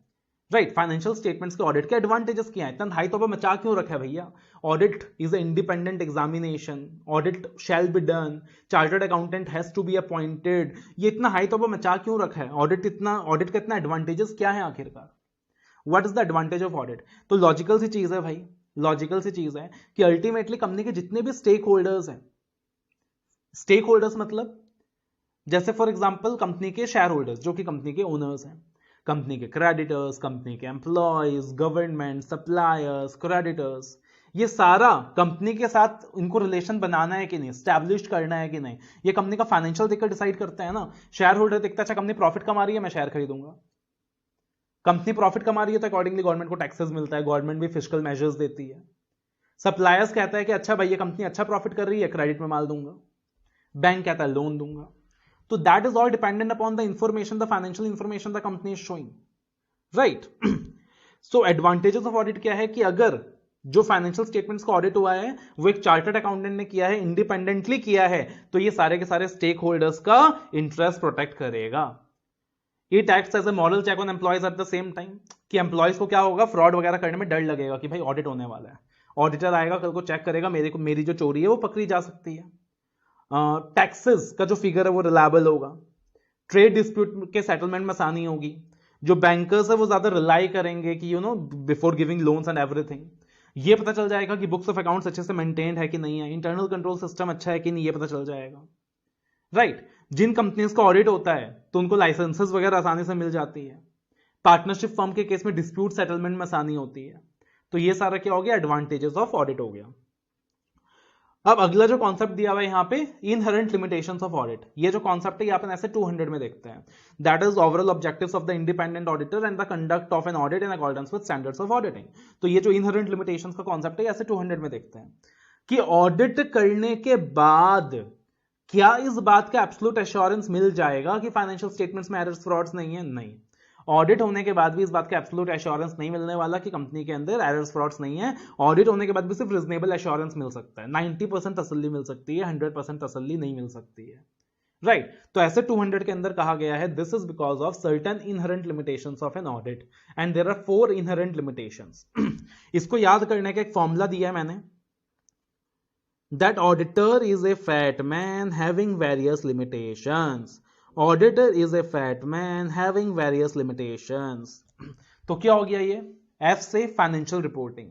राइट। फाइनेंशियल स्टेटमेंट्स के ऑडिट के एडवांटेजेस क्या है, इतना हाई तो मचा क्यों रखा है भैया। Audit is a independent examination, audit shall be done, chartered accountant has to be appointed, ये इतना हाई तो मचा क्यों रखा है। ऑडिट का इतना एडवांटेजेस क्या है आखिरकार, what is the advantage of audit. तो लॉजिकल सी चीज है भाई, लॉजिकल सी चीज है कि अल्टीमेटली कंपनी के जितने भी स्टेक होल्डर्स हैं, स्टेक होल्डर्स मतलब जैसे फॉर एग्जांपल कंपनी के शेयर होल्डर्स जो कि कंपनी के ओनर्स हैं, कंपनी के क्रेडिटर्स, कंपनी के एम्प्लॉयज, गवर्नमेंट, सप्लायर्स, क्रेडिटर्स, ये सारा कंपनी के साथ इनको रिलेशन बनाना है कि नहीं, स्टैब्लिश करना है कि नहीं, ये कंपनी का फाइनेंशियल देखकर डिसाइड करता है ना। शेयर होल्डर देखता है अच्छा कंपनी प्रॉफिट कमा रही है, मैं शेयर खरीदूंगा। कंपनी प्रॉफिट कमा रही है तो अकॉर्डिंगली गवर्नमेंट को टैक्सेस मिलता है, गवर्नमेंट भी फिस्कल मेजर्स देती है। सप्लायर्स कहता है कि अच्छा भाई ये कंपनी अच्छा प्रॉफिट कर रही है, क्रेडिट में माल दूंगा। बैंक कहता है लोन दूंगा। तो that is all dependent upon the information, the financial information the company is showing, right. So advantages of audit क्या है कि अगर जो फाइनेंशियल स्टेटमेंट्स का ऑडिट हुआ है वो एक चार्टर्ड अकाउंटेंट ने किया है, इंडिपेंडेंटली किया है, तो ये सारे के सारे स्टेक होल्डर्स का इंटरेस्ट प्रोटेक्ट करेगा। It acts as a moral check on employees at the same time, कि एम्प्लॉयज को क्या होगा, फ्रॉड वगैरह करने में डर लगेगा कि भाई ऑडिट होने वाला है, ऑडिटर आएगा कल को चेक करेगा, मेरी जो चोरी है वो पकड़ी जा सकती है। टैक्सेस का जो फिगर है वो रिलायबल होगा, ट्रेड डिस्प्यूट के सेटलमेंट में आसानी होगी, जो बैंकर्स है वो ज्यादा रिलाई करेंगे कि before giving loans and everything, ये पता चल जाएगा कि बुक्स ऑफ अकाउंट्स अच्छे से मेंटेन्ड है कि नहीं है, इंटरनल कंट्रोल सिस्टम अच्छा है कि नहीं, ये पता चल जाएगा, राइट। जिन कंपनीज का ऑडिट होता है तो उनको लाइसेंसेस वगैरह आसानी से मिल जाती है, पार्टनरशिप फर्म के केस में डिस्प्यूट सेटलमेंट में आसानी होती है। तो ये सारा क्या हो गया, एडवांटेजेस ऑफ ऑडिट हो गया। अब अगला जो कॉन्सेप्ट दिया हुआ है यहाँ पे, इनहेरेंट लिमिटेशंस ऑफ ऑडिट, ये जो कॉन्सेप्ट है अपन ऐसे 200 में देखते हैं। That is overall objectives of the independent auditor and the conduct of an audit in accordance with standards of auditing. तो ये जो इनहेरेंट लिमिटेशंस का कॉन्सेप्ट है ऐसे 200 में देखते हैं कि ऑडिट करने के बाद क्या इस बात का एब्सोल्यूट एश्योरेंस मिल जाएगा कि फाइनेंशियल स्टेटमेंट्स में एरर्स, फ्रॉड्स नहीं है। नहीं, ऑडिट होने के बाद भी इस बात का एब्सोल्यूट एश्योरेंस नहीं मिलने वाला कि कंपनी के अंदर एरर्स, फ्रॉड्स नहीं है। ऑडिट होने के बाद भी सिर्फ रीजनेबल एश्योरेंस मिल सकता है, 90% तसल्ली मिल सकती है, 100% तसल्ली नहीं मिल सकती है, राइट। तो ऐसे 200 के अंदर कहा गया है this is because of certain inherent limitations of an audit and there are 4 inherent limitations. इसको याद करने का एक फॉर्मूला दिया है मैंने, that auditor is a fat man having various limitations. Auditor is a fat man having various limitations. तो क्या हो गया ये, F से फाइनेंशियल रिपोर्टिंग,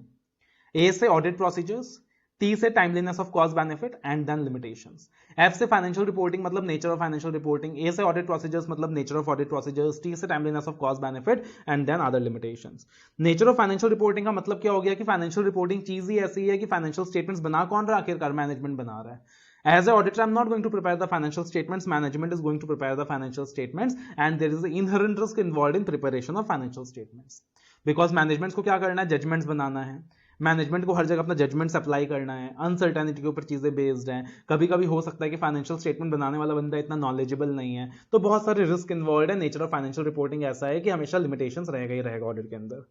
A से ऑडिट प्रोसीजर्स, T से timeliness of cost benefit and then limitations. F से financial reporting मतलब nature of financial reporting, A से ऑडिट प्रोसीजर्स मतलब nature of audit procedures, T से timeliness of cost benefit and then other limitations. Nature of financial reporting का मतलब क्या हो गया कि फाइनेंशियल रिपोर्टिंग चीज ही ऐसी है कि फाइनेंशियल स्टेटमेंट्स बना कौन रहा, आखिरकार मैनेजमेंट बना रहा है। As an auditor, I'm not going to prepare the financial statements. Management is going to prepare the financial statements, and there is an inherent risk involved in preparation of financial statements. Because management को क्या करना है, judgements बनाना है, management को हर जगह अपना judgements apply करना है, अनसर्टेनिटी के ऊपर चीजें बेस्ड हैं। कभी कभी हो सकता है कि फाइनेंशियल स्टेटमेंट बनाने वाला बंदा इतना नॉलेजेबल नहीं है, तो बहुत सारे रिस्क इन्वॉल्व है। नेचर ऑफ फाइनेंशियल रिपोर्टिंग ऐसा है कि हमेशा लिमिटेशंस रहेगा ही रहेगा ऑडिट के अंदर।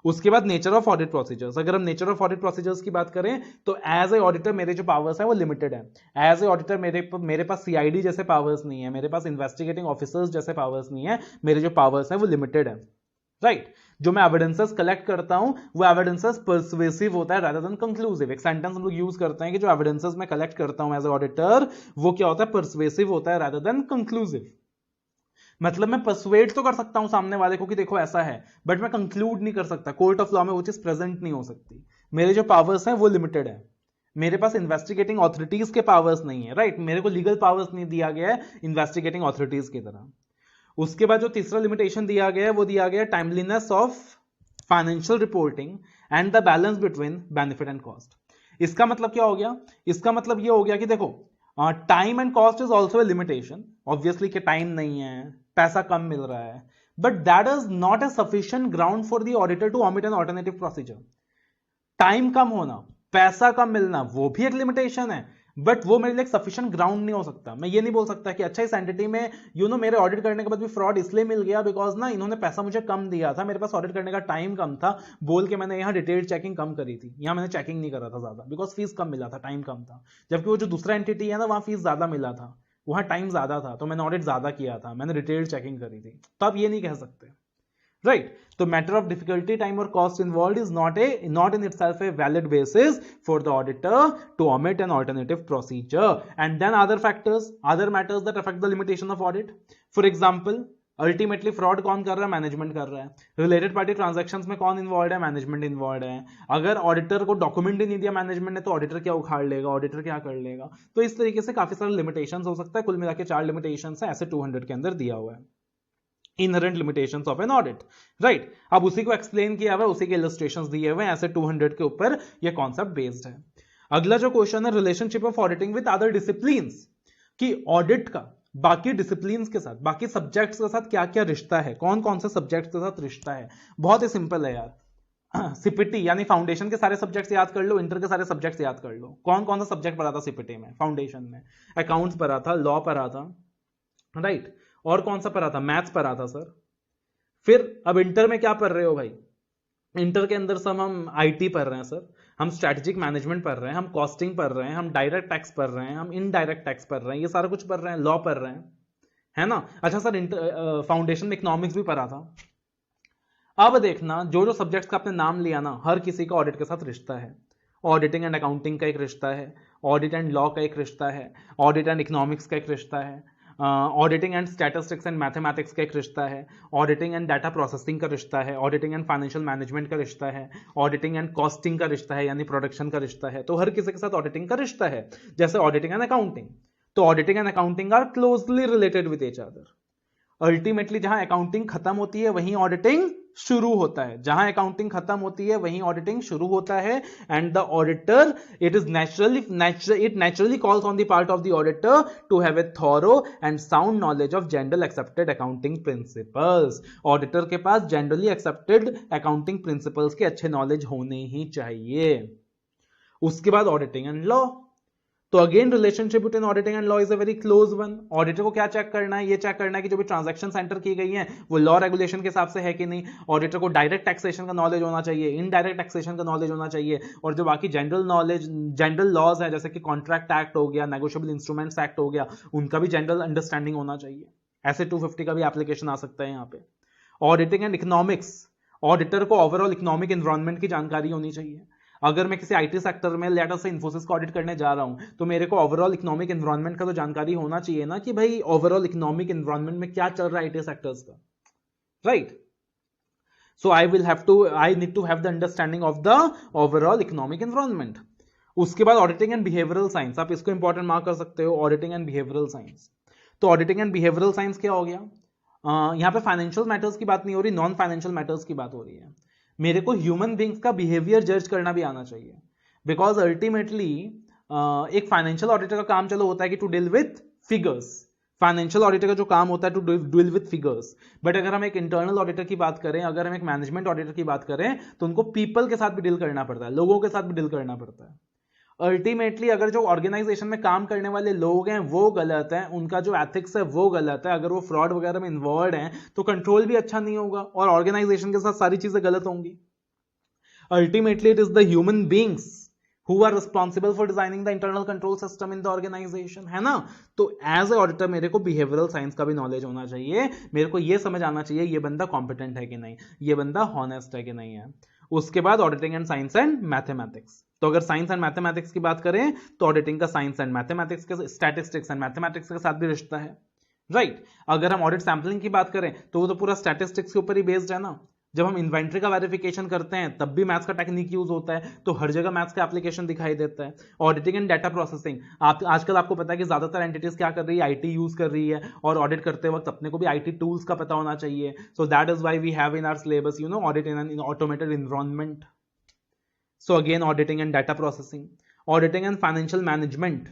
उसके बाद नेचर ऑफ ऑडिट प्रोसीजर्स, अगर हम नेचर ऑफ ऑडिट प्रोसीजर्स की बात करें तो एज ए ऑडिटर मेरे जो पावर्स है वो लिमिटेड है। एज ए ऑडिटर मेरे पास सीआईडी जैसे पावर्स नहीं है, मेरे पास इन्वेस्टिगेटिंग ऑफिसर्स जैसे पावर्स नहीं है, मेरे जो पावर्स है वो लिमिटेड है, राइट। जो मैं एविडेंसेस कलेक्ट करता हूं वो एविडेंसेस पर्सुएसिव होता है रादर देन कंक्लूसिव। एक सेंटेंस हम लोग यूज करते हैं कि जो एविडेंसेस मैं कलेक्ट करता हूं एज ए ऑडिटर वो क्या होता है, पर्सुएसिव होता है रादर देन कंक्लूसिव। मतलब मैं परसुएट तो कर सकता हूं सामने वाले को कि देखो ऐसा है, बट मैं कंक्लूड नहीं कर सकता। कोर्ट ऑफ लॉ में वो चीज प्रेजेंट नहीं हो सकती। मेरे जो पावर्स हैं वो लिमिटेड है, मेरे पास इन्वेस्टिगेटिंग ऑथोरिटीज के पावर्स नहीं है, राइट। मेरे को लीगल पावर्स नहीं दिया गया है इन्वेस्टिगेटिंग ऑथोरिटीज की तरह। उसके बाद जो तीसरा लिमिटेशन दिया गया है वो दिया गया timeliness of financial reporting and the balance between benefit and cost. इसका मतलब क्या हो गया? इसका मतलब ये हो गया कि देखो time and cost is also a limitation, obviously कि टाइम नहीं है, पैसा कम मिल रहा है, but that is not a sufficient ground for the auditor to omit an alternative procedure. Time कम होना, पैसा कम मिलना, वो भी एक लिमिटेशन है, बट वो मेरे लिए सफिशिएंट ग्राउंड नहीं हो सकता। मैं ये नहीं बोल सकता कि अच्छा इस एंटिटी में मेरे ऑडिट करने के बाद भी फ्रॉड इसलिए मिल गया बिकॉज ना इन्होंने पैसा मुझे कम दिया था, मेरे पास ऑडिट करने का टाइम कम था, बोल के मैंने यहाँ डिटेल्ड चेकिंग कम करी थी, यहाँ मैंने चेकिंग नहीं करा था ज्यादा बिकॉज फीस कम मिला था, टाइम कम था। जबकि वो जो दूसरा एंटिटी है ना वहां फीस ज्यादा मिला था, वहां टाइम ज्यादा था, तो मैंने ऑडिट ज्यादा किया था, मैंने डिटेल्ड चेकिंग करी थी। तो आप ये नहीं कह सकते, राइट। तो मैटर ऑफ डिफिकल्टी, टाइम और cost involve is not in itself a valid basis for the auditor to omit an alternative procedure. And then other factors, other matters that affect the limitation of audit. For example, ultimately fraud कौन कर रहा है? Management कर रहा है। Related party transactions में कौन involve है? मैनेजमेंट इन्वॉल्व है। अगर ऑडिटर को डॉक्यूमेंट ही नहीं दिया मैनेजमेंट ने तो ऑडिटर क्या उखाड़ लेगा, ऑडिटर क्या कर लेगा? तो इस तरीके से काफी सारे लिमिटेशंस हो सकता है। कुल मिला के 4 लिमिटेशंस है, ऐसे 200 के अंदर दिया हुआ है, inherent limitations of an audit, right. अब उसी को एक्सप्लेन किया हुआ है, उसी के इलस्ट्रेशंस दिए हुए हैं, ऐसे 200 के ऊपर ये कॉन्सेप्ट बेस्ड है। अगला जो क्वेश्चन है, relationship of auditing with other disciplines, कि ऑडिट का बाकी डिसिप्लिन्स के साथ, बाकी सब्जेक्ट्स के साथ क्या क्या रिश्ता है, कौन कौन से सब्जेक्ट्स के साथ रिश्ता है। बहुत ही सिंपल है यार। सीपीटी यानी फाउंडेशन के सारे सब्जेक्ट्स याद कर लो, इंटर के सारे सब्जेक्ट्स याद कर लो। कौन कौन सा सब्जेक्ट पढ़ा था सीपीटी में? फाउंडेशन में अकाउंट्स पढ़ा था, लॉ पढ़ा था, राइट। और कौन सा पढ़ा था? मैथ्स पढ़ा था सर। फिर अब इंटर में क्या पढ़ रहे हो भाई? इंटर के अंदर सब हम आईटी पढ़ रहे हैं सर, हम स्ट्रैटेजिक मैनेजमेंट पढ़ रहे हैं, हम कॉस्टिंग पढ़ रहे हैं, हम डायरेक्ट टैक्स पढ़ रहे हैं, हम इनडायरेक्ट टैक्स पढ़ रहे हैं, ये सारा कुछ पढ़ रहे हैं, लॉ पढ़ रहे हैं, है ना। अच्छा सर, फाउंडेशन में इकोनॉमिक्स भी पढ़ा था। अब देखना, जो जो सब्जेक्ट्स का आपने नाम लिया ना, हर किसी का ऑडिट के साथ रिश्ता है। ऑडिटिंग एंड अकाउंटिंग का एक रिश्ता है, ऑडिट एंड लॉ का एक रिश्ता है, ऑडिट एंड इकोनॉमिक्स का एक रिश्ता है, auditing and statistics and mathematics का एक रिश्ता है, ऑडिटिंग एंड डाटा प्रोसेसिंग का रिश्ता है, ऑडिटिंग एंड फाइनेंशियल मैनेजमेंट का रिश्ता है, ऑडिटिंग एंड कॉस्टिंग का रिश्ता है यानी प्रोडक्शन का रिश्ता है। तो हर किसी के साथ ऑडिटिंग का रिश्ता है, जैसे ऑडिटिंग एंड अकाउंटिंग। तो auditing and accounting are closely related with each other. Ultimately जहां अकाउंटिंग खत्म होती है वहीं ऑडिटिंग शुरू होता है, जहां अकाउंटिंग खत्म होती है वहीं ऑडिटिंग शुरू होता है। And the auditor, it naturally calls on the part of the auditor to have a thorough and sound knowledge of general accepted accounting principles. Auditor के पास जनरली एक्सेप्टेड अकाउंटिंग प्रिंसिपल्स के अच्छे नॉलेज होने ही चाहिए। उसके बाद ऑडिटिंग एंड लॉ। तो again relationship between auditing and law is a very close one. Auditor को क्या चेक करना है? ये चेक करना है कि जो भी ट्रांजैक्शन एंटर की गई हैं वो लॉ रेगुलेशन के हिसाब से है कि नहीं। ऑडिटर को डायरेक्ट टैक्सेशन का नॉलेज होना चाहिए, इनडायरेक्ट टैक्सेशन का नॉलेज होना चाहिए, और जो बाकी जनरल लॉज है जैसे कि कॉन्ट्रैक्ट एक्ट हो गया, नेगोशिएबल इंस्ट्रूमेंट्स एक्ट हो गया, उनका भी जनरल अंडरस्टैंडिंग होना चाहिए। ऐसे 250 का भी एप्लीकेशन आ सकता है यहाँ पे। ऑडिटिंग एंड इकोनॉमिक्स, ऑडिटर को ओवरऑल इकोनॉमिक एनवायरनमेंट की जानकारी होनी चाहिए। अगर मैं किसी आईटी सेक्टर में लेटर से इन्फोसिस को ऑडिट करने जा रहा हूं तो मेरे को ओवरऑल इकोनॉमिक एनवायरनमेंट का तो जानकारी होना चाहिए ना, कि भाई ओवरऑल इकोनॉमिक एनवायरनमेंट में क्या चल रहा है आईटी सेक्टर्स का, right. So I need to have the understanding of the overall economic environment. उसके बाद ऑडिटिंग एंड बिहेवियरल साइंस, आप इसको इंपॉर्टेंट मार्क कर सकते हो, ऑडिटिंग एंड बिहेवियरल साइंस। तो ऑडिटिंग एंड बिहेवियरल साइंस क्या हो गया? यहाँ पे फाइनेंशियल मैटर्स की बात नहीं हो रही, नॉन फाइनेंशियल मैटर्स की बात हो रही है। मेरे को ह्यूमन बींग्स का बिहेवियर जज करना भी आना चाहिए, बिकॉज अल्टीमेटली एक फाइनेंशियल ऑडिटर का काम चलो होता है कि to deal with figures. Financial auditor का जो काम होता है to deal with figures, but अगर हम एक इंटरनल ऑडिटर की बात करें, अगर हम एक मैनेजमेंट ऑडिटर की बात करें, तो उनको पीपल के साथ भी डील करना पड़ता है, लोगों के साथ भी डील करना पड़ता है। अल्टीमेटली अगर जो ऑर्गेनाइजेशन में काम करने वाले लोग हैं वो गलत हैं, उनका जो एथिक्स है वो गलत है, अगर वो फ्रॉड वगैरह में इन्वॉल्व हैं तो कंट्रोल भी अच्छा नहीं होगा और ऑर्गेनाइजेशन के साथ सारी चीजें गलत होंगी। Ultimately it is the human beings who are responsible for designing the internal control system in the organization, है ना। तो एज ए ऑडिटर मेरे को बिहेवियरल साइंस का भी नॉलेज होना चाहिए, मेरे को ये समझ आना चाहिए ये बंदा कॉम्पिटेंट है कि नहीं, ये बंदा हॉनेस्ट है कि नहीं है। उसके बाद auditing and science and mathematics. तो अगर साइंस एंड मैथमेटिक्स की बात करें तो ऑडिटिंग का साइंस एंड मैथमेटिक्स के, स्टैटिस्टिक्स एंड मैथमेटिक्स के साथ भी रिश्ता है, राइट। अगर हम ऑडिट सैंपलिंग की बात करें तो वो तो पूरा स्टैटिस्टिक्स के ऊपर ही बेस्ड है ना। जब हम इन्वेंट्री का वेरिफिकेशन करते हैं तब भी मैथ्स का टेक्निक यूज होता है, तो हर जगह मैथ्स का एप्लीकेशन दिखाई देता है। ऑडिटिंग एंड डाटा प्रोसेसिंग, आप आजकल आपको पता है कि ज्यादातर एंटिटीज क्या कर रही है, आईटी यूज कर रही है, और ऑडिट करते वक्त अपने को भी आईटी टूल्स का पता होना चाहिए। So that is why we have in our syllabus audit in an automated environment. So again auditing and data processing. Auditing and financial management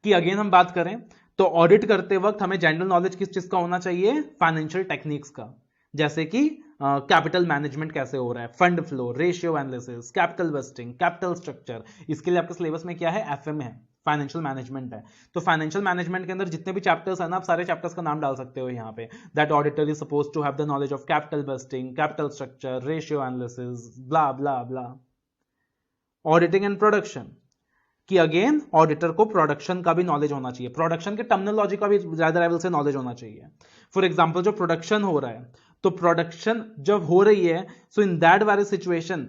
की अगेन हम बात करें तो ऑडिट करते वक्त हमें जनरल नॉलेज किस चीज का होना चाहिए, फाइनेंशियल टेक्निक्स का, जैसे कि कैपिटल मैनेजमेंट कैसे हो रहा है, fund flow, ratio analysis, capital vesting, capital structure. इसके लिए आपके सिलेबस में क्या है, एफएम है, फाइनेंशियल मैनेजमेंट है। तो फाइनेंशियल मैनेजमेंट के अंदर जितने भी चैप्टर्स है ना, आप सारे चैप्टर्स का नाम डाल सकते हो यहाँ पे। That auditor is suppose to have the knowledge of capital vesting, capital structure, ratio analysis, blah blah blah. Auditing and production कि अगेन ऑडिटर को प्रोडक्शन का भी नॉलेज होना चाहिए, प्रोडक्शन के टर्मिनोलॉजी का भी ज्यादा लेवल से नॉलेज होना चाहिए। फॉर एग्जांपल जो प्रोडक्शन हो रहा है, तो प्रोडक्शन जब हो रही है, सो इन दैट वाली सिचुएशन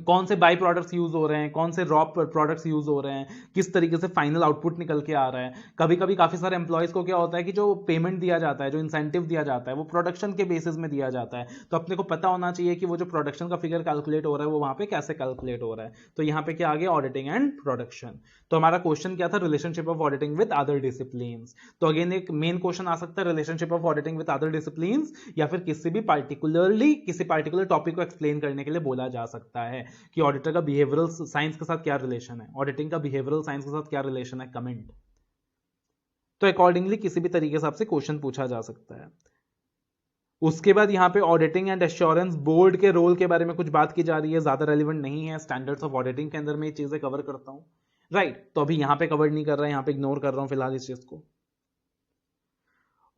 कौन से बाई प्रोडक्ट्स यूज हो रहे हैं, कौन से रॉ प्रोडक्ट्स यूज हो रहे हैं, किस तरीके से फाइनल आउटपुट निकल के आ रहा है। कभी कभी काफी सारे एम्प्लॉयज को क्या होता है कि जो पेमेंट दिया जाता है, जो इंसेंटिव दिया जाता है, वो प्रोडक्शन के बेसिस में दिया जाता है। तो अपने को पता होना चाहिए कि वो जो प्रोडक्शन का फिगर कैलकुलेट हो रहा है वो वहां पे कैसे कैलकुलेट हो रहा है। तो यहाँ पे क्या आ गया, ऑडिटिंग एंड प्रोडक्शन। तो हमारा क्वेश्चन क्या था, relationship of auditing with other disciplines. तो अगेन एक मेन क्वेश्चन आ सकता है, relationship of auditing with other disciplines, या फिर किसी भी किसी पार्टिकुलर टॉपिक को एक्सप्लेन करने के लिए बोला जा सकता है कि ऑडिटर का बिहेवियरल साइंस के साथ क्या रिलेशन है, ऑडिटिंग का बिहेवियरल साइंस के साथ क्या रिलेशन है, कमेंट। तो अकॉर्डिंगली किसी भी तरीके से आपसे क्वेश्चन पूछा जा सकता है। उसके बाद यहाँ पे ऑडिटिंग एंड एश्योरेंस बोर्ड के रोल के बारे में कुछ बात की जा रही है, ज्यादा रेलिवेंट नहीं है, स्टैंडर्ड्स ऑफ ऑडिटिंग के अंदर में ये चीजें कवर करता हूं, राइट। तो अभी यहाँ पे कवर नहीं कर रहा है, यहाँ पे इग्नोर कर रहा हूं फिलहाल इस चीज को।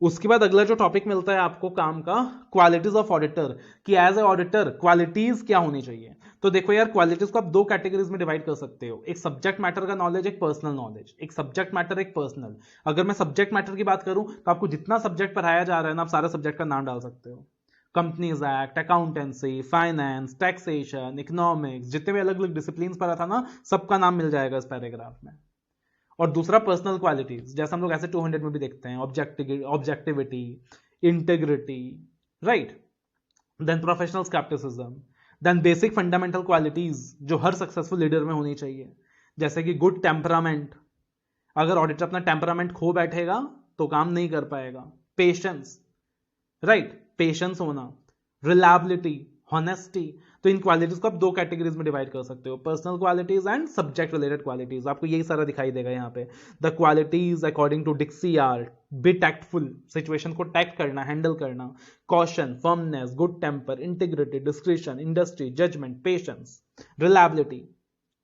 उसके बाद अगला जो टॉपिक मिलता है आपको काम का, क्वालिटीज ऑफ ऑडिटर, कि एज ए ऑडिटर क्वालिटीज क्या होनी चाहिए। तो देखो यार, क्वालिटीज को आप दो कैटेगरीज में डिवाइड कर सकते हो, एक सब्जेक्ट मैटर का नॉलेज, एक पर्सनल नॉलेज। एक सब्जेक्ट मैटर, एक पर्सनल। अगर मैं सब्जेक्ट मैटर की बात करूं तो आपको जितना सब्जेक्ट पढ़ाया जा रहा है ना, आप सारे सब्जेक्ट का नाम डाल सकते हो। Companies act, accountancy, finance, taxation, economics, जितने भी अलग अलग डिसिप्लिन पढ़ा था ना, सबका नाम मिल जाएगा इस पैराग्राफ में। और दूसरा पर्सनल क्वालिटीज, जैसे हम लोग ऐसे 200 में भी देखते हैं, objectivity, integrity, right. Then professional scepticism, then basic fundamental qualities जो हर सक्सेसफुल लीडर में होनी चाहिए, जैसे कि गुड टेम्परामेंट। अगर ऑडिटर अपना टेम्परामेंट खो बैठेगा तो काम नहीं कर पाएगा। पेशेंस, राइट, पेशेंस होना, रिलायबिलिटी, हॉनेस्टी। तो इन क्वालिटीज को आप दो कैटेगरीज में डिवाइड कर सकते हो, personal qualities and subject related qualities. आपको यही सारा दिखाई देगा यहाँ पे। The qualities according to Dicksee are be tactful, situation को टैक्ट करना, हैंडल करना, caution, firmness, good temper, integrity, discretion, industry, judgement, patience, reliability,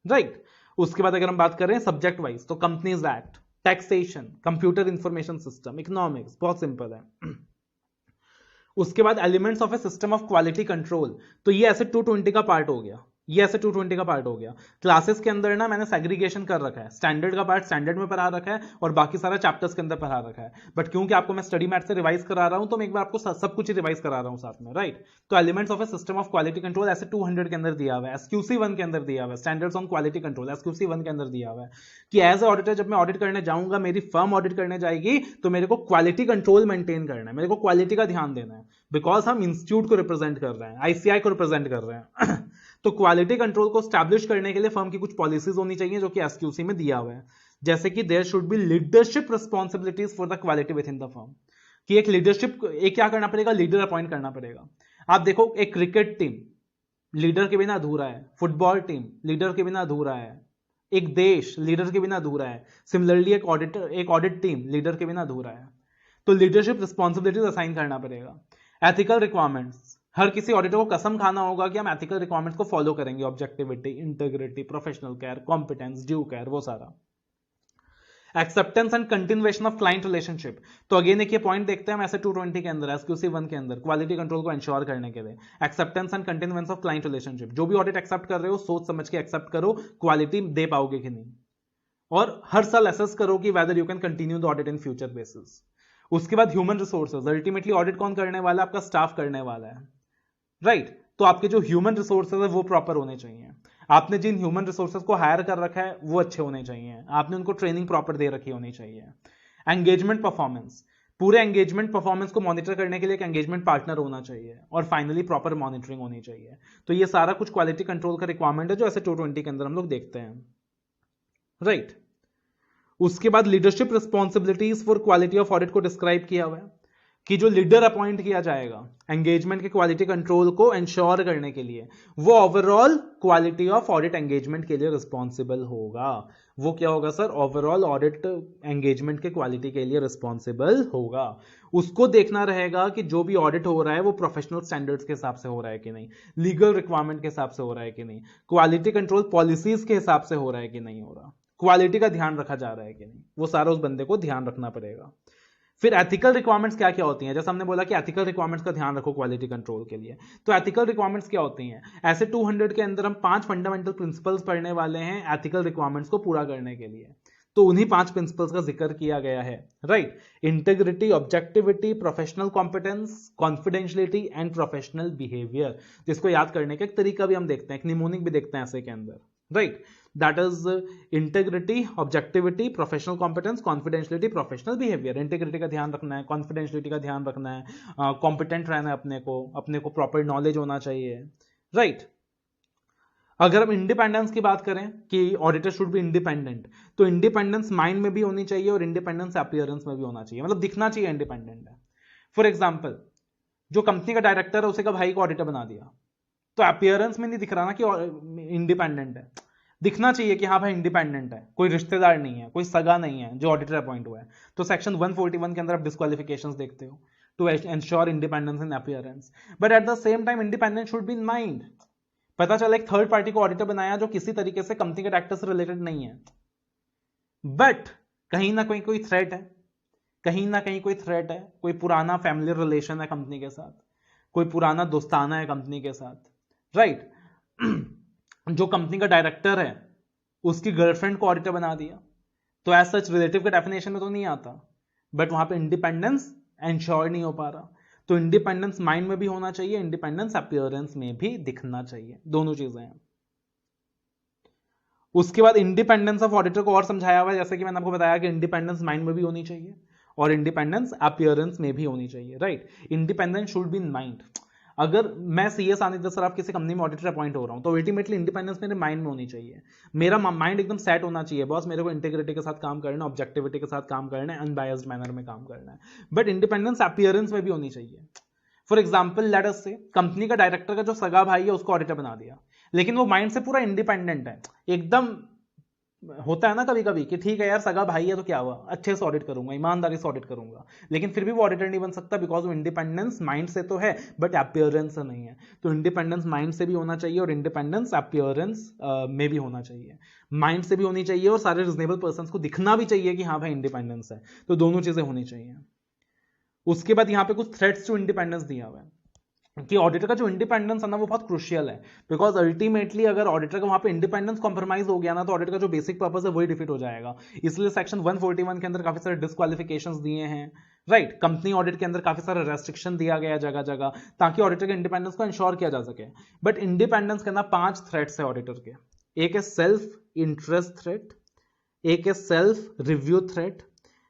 right. उसके बाद अगर हम बात करें सब्जेक्ट वाइज, तो companies act, taxation, computer information system, economics, बहुत सिंपल है। उसके बाद elements of a system of quality control, तो ये ऐसे 220 का पार्ट हो गया, ये ऐसे 220 का पार्ट हो गया। क्लासेस के अंदर ना मैंने सेग्रीगेशन कर रखा है, स्टैंडर्ड का पार्ट स्टैंडर्ड में पढ़ा रखा है और बाकी सारा चैप्टर्स के अंदर पढ़ा रखा है। बट क्योंकि आपको मैं स्टडी मैथ से रिवाइज करा रहा हूं, तो मैं एक बार आपको सब कुछ ही रिवाइज करा रहा हूं साथ में, राइट। तो elements of a system of quality control ऐसे 200 के अंदर दिया हुआ है, एसक्यूसी 1 के अंदर दिया हुआ है, standards on quality control SQC 1 के अंदर दिया हुआ है कि एज ए ऑडिटर जब मैं ऑडिट करने जाऊंगा, मेरी फर्म ऑडिट करने जाएगी, तो मेरे को क्वालिटी कंट्रोल मेंटेन करना है, मेरे को क्वालिटी का ध्यान देना है, बिकॉज हम इंस्टीट्यूट को रिप्रेजेंट कर रहे हैं, आईसीआई को रिप्रेजेंट कर रहे हैं। तो क्वालिटी कंट्रोल को स्टैब्लिश करने के लिए फर्म की कुछ पॉलिसीज होनी चाहिए, जो कि एसक्यूसी में दिया हुआ है, जैसे कि there should be leadership responsibilities for the quality within the firm, कि एक लीडरशिप, एक क्या करना पड़ेगा, लीडर अपॉइंट करना पड़ेगा। आप देखो, एक क्रिकेट टीम लीडर के बिना अधूरा है, फुटबॉल टीम लीडर के बिना अधूरा है, एक देश लीडर के बिना अधूरा है। सिमिलरली एक ऑडिट टीम लीडर के बिना अधूरा है। तो लीडरशिप रिस्पॉन्सिबिलिटीज असाइन करना पड़ेगा। एथिकल रिक्वायरमेंट्स, हर किसी ऑडिटर को कसम खाना होगा कि हम एथिकल रिक्वायरमेंट्स को फॉलो करेंगे, objectivity, integrity, professional care, competence, due care, वो सारा। Acceptance and continuation of client relationship, तो अगेन एक ये पॉइंट देखते हैं हम ऐसे 220 के अंदर, एसक्यूसी 1 के अंदर, क्वालिटी कंट्रोल को इंश्योर करने के लिए acceptance and continuation of client relationship. जो भी ऑडिट एक्सेप्ट कर रहे हो, सोच समझ के एक्सेप्ट करो, क्वालिटी दे पाओगे कि नहीं, और हर साल असेस करो कि whether you can continue the audit in future basis. उसके बाद ह्यूमन रिसोर्सेज, अल्टीमेटली ऑडिट कौन करने वाला है, आपका स्टाफ करने वाला है, राइट। तो आपके जो ह्यूमन रिसोर्सेज है वो प्रॉपर होने चाहिए। आपने जिन ह्यूमन रिसोर्सेज को हायर कर रखा है वो अच्छे होने चाहिए, आपने उनको ट्रेनिंग प्रॉपर दे रखी होनी चाहिए। एंगेजमेंट परफॉर्मेंस, पूरे एंगेजमेंट परफॉर्मेंस को मॉनिटर करने के लिए एक एंगेजमेंट पार्टनर होना चाहिए, और फाइनली प्रॉपर मॉनिटरिंग होनी चाहिए। तो ये सारा कुछ क्वालिटी कंट्रोल का रिक्वायरमेंट है जो ऐसे 220 के अंदर हम लोग देखते हैं, राइट। उसके बाद leadership responsibilities for quality of audit को डिस्क्राइब किया हुआ है कि जो लीडर अपॉइंट किया जाएगा एंगेजमेंट के क्वालिटी कंट्रोल को इंश्योर करने के लिए, वो overall quality of audit engagement के लिए रिस्पॉन्सिबल होगा। वो क्या होगा सर? ओवरऑल ऑडिट एंगेजमेंट के क्वालिटी के लिए रिस्पॉन्सिबल होगा। उसको देखना रहेगा कि जो भी ऑडिट हो रहा है वो प्रोफेशनल स्टैंडर्ड्स के हिसाब से हो रहा है कि नहीं, लीगल रिक्वायरमेंट के हिसाब से हो रहा है कि नहीं, क्वालिटी कंट्रोल पॉलिसीज के हिसाब से हो रहा है कि नहीं हो रहा, क्वालिटी का ध्यान रखा जा रहा है कि नहीं, वो सारा उस बंदे को ध्यान रखना पड़ेगा। फिर एथिकल रिक्वायरमेंट्स क्या क्या होती हैं? जैसे हमने बोला कि एथिकल रिक्वायरमेंट्स का ध्यान रखो क्वालिटी कंट्रोल के लिए, तो एथिकल रिक्वायरमेंट्स क्या होती हैं? ऐसे 200 के अंदर हम 5 फंडामेंटल प्रिंसिपल्स पढ़ने वाले हैं एथिकल रिक्वायरमेंट्स को पूरा करने के लिए। तो उन्हीं 5 प्रिंसिपल्स का जिक्र किया गया है, right. Integrity, objectivity, professional competence, confidentiality and professional behaviour. जिसको याद करने का एक तरीका भी हम देखते हैं, एक निमोनिक भी देखते हैं ऐसे के अंदर, right. That is integrity, objectivity, professional competence, confidentiality, professional behavior। integrity का ध्यान रखना है, confidentiality का ध्यान रखना है, competent रहना है, अपने को proper knowledge होना चाहिए, right। अगर हम इंडिपेंडेंस की बात करें कि ऑडिटर शुड बी इंडिपेंडेंट, तो इंडिपेंडेंस माइंड में भी होनी चाहिए और इंडिपेंडेंस अपीयरेंस में भी होना चाहिए, मतलब दिखना चाहिए इंडिपेंडेंट है। फॉर एग्जाम्पल, जो कंपनी का डायरेक्टर है उसे का भाई को ऑडिटर बना दिया, तो अपीयरेंस में नहीं दिख रहा ना कि इंडिपेंडेंट है, दिखना चाहिए कि हाँ भाई इंडिपेंडेंट है, कोई रिश्तेदार नहीं है, कोई सगा नहीं है जो ऑडिटर अपॉइंट हुआ है। तो सेक्शन 141 के अंदर आप डिस्क्वालिफिकेशंस देखते हो to ensure independence in appearance, but at the same time independence should be in mind. पता चला एक थर्ड पार्टी को ऑडिटर बनाया जो किसी तरीके से कंपनी के डायरेक्टर से रिलेटेड नहीं है, बट कहीं ना कहीं कोई थ्रेट है, कहीं ना कहीं कोई थ्रेट है, कोई पुराना फैमिली रिलेशन है कंपनी के साथ, कोई पुराना दोस्ताना है कंपनी के साथ, राइट। जो कंपनी का डायरेक्टर है उसकी गर्लफ्रेंड को ऑडिटर बना दिया, तो एज सच रिलेटिव के डेफिनेशन में तो नहीं आता, बट वहां पे इंडिपेंडेंस एंश्योर नहीं हो पा रहा। तो इंडिपेंडेंस माइंड में भी होना चाहिए, इंडिपेंडेंस अपीयरेंस में भी दिखना चाहिए, दोनों चीजें हैं। उसके बाद इंडिपेंडेंस ऑफ ऑडिटर को और समझाया हुआ है, जैसे कि मैंने आपको बताया कि इंडिपेंडेंस माइंड में भी होनी चाहिए और इंडिपेंडेंस अपीयरेंस में भी होनी चाहिए, right. Independence should be in mind. अगर मैं सीएस आनिद्य सराफ किसी कंपनी में ऑडिटर अपॉइंट हो रहा हूं तो अल्टीमेटली इंडिपेंडेंस मेरे माइंड में होनी चाहिए, मेरा माइंड एकदम सेट होना चाहिए, बॉस मेरे को इंटीग्रिटी के साथ काम करना है, ऑब्जेक्टिविटी के साथ काम करना है, अनबायस्ड मैनर में काम करना है, बट इंडिपेंडेंस अपीयरेंस में भी होनी चाहिए। फॉर एग्जाम्पल, लेट अस से कंपनी का डायरेक्टर का जो सगा भाई है उसको ऑडिटर बना दिया, लेकिन वो माइंड से पूरा इंडिपेंडेंट है, एकदम होता है ना कभी कभी कि ठीक है यार सगा भाई है तो क्या हुआ, अच्छे से ऑडिट करूंगा, ईमानदारी से ऑडिट करूंगा, लेकिन फिर भी वो ऑडिटर नहीं बन सकता बिकॉज वो इंडिपेंडेंस माइंड से तो है बट अपीयरेंस से नहीं है। तो इंडिपेंडेंस माइंड से भी होना चाहिए और इंडिपेंडेंस अपीयरेंस में भी होना चाहिए, माइंड से भी होनी चाहिए और सारे रिजनेबल पर्सन को दिखना भी चाहिए कि हाँ भाई इंडिपेंडेंस है, तो दोनों चीजें होनी चाहिए। उसके बाद यहाँ पे कुछ थ्रेट्स टू इंडिपेंडेंस दिया हुआ है कि ऑडिटर का जो इंडिपेंडेंस है ना वो बहुत क्रुशियल है, बिकॉज अल्टीमेटली अगर ऑडिटर का वहां पे इंडिपेंडेंस कॉम्प्रोमाइज हो गया ना तो ऑडिटर का जो बेसिक पर्पस है वही डिफीट हो जाएगा। इसलिए सेक्शन 141 के अंदर काफी सारे डिस्क्वालिफिकेशंस दिए हैं, राइट। कंपनी ऑडिट के अंदर काफी सारे रेस्ट्रिक्शन दिया गया जगह जगह ताकि ऑडिटर के इंडिपेंडेंस को इंश्योर किया जा सके। बट इंडिपेंडेंस के अंदर 5 थ्रेट्स है ऑडिटर के, एक है सेल्फ इंटरेस्ट थ्रेट, एक है सेल्फ रिव्यू थ्रेट,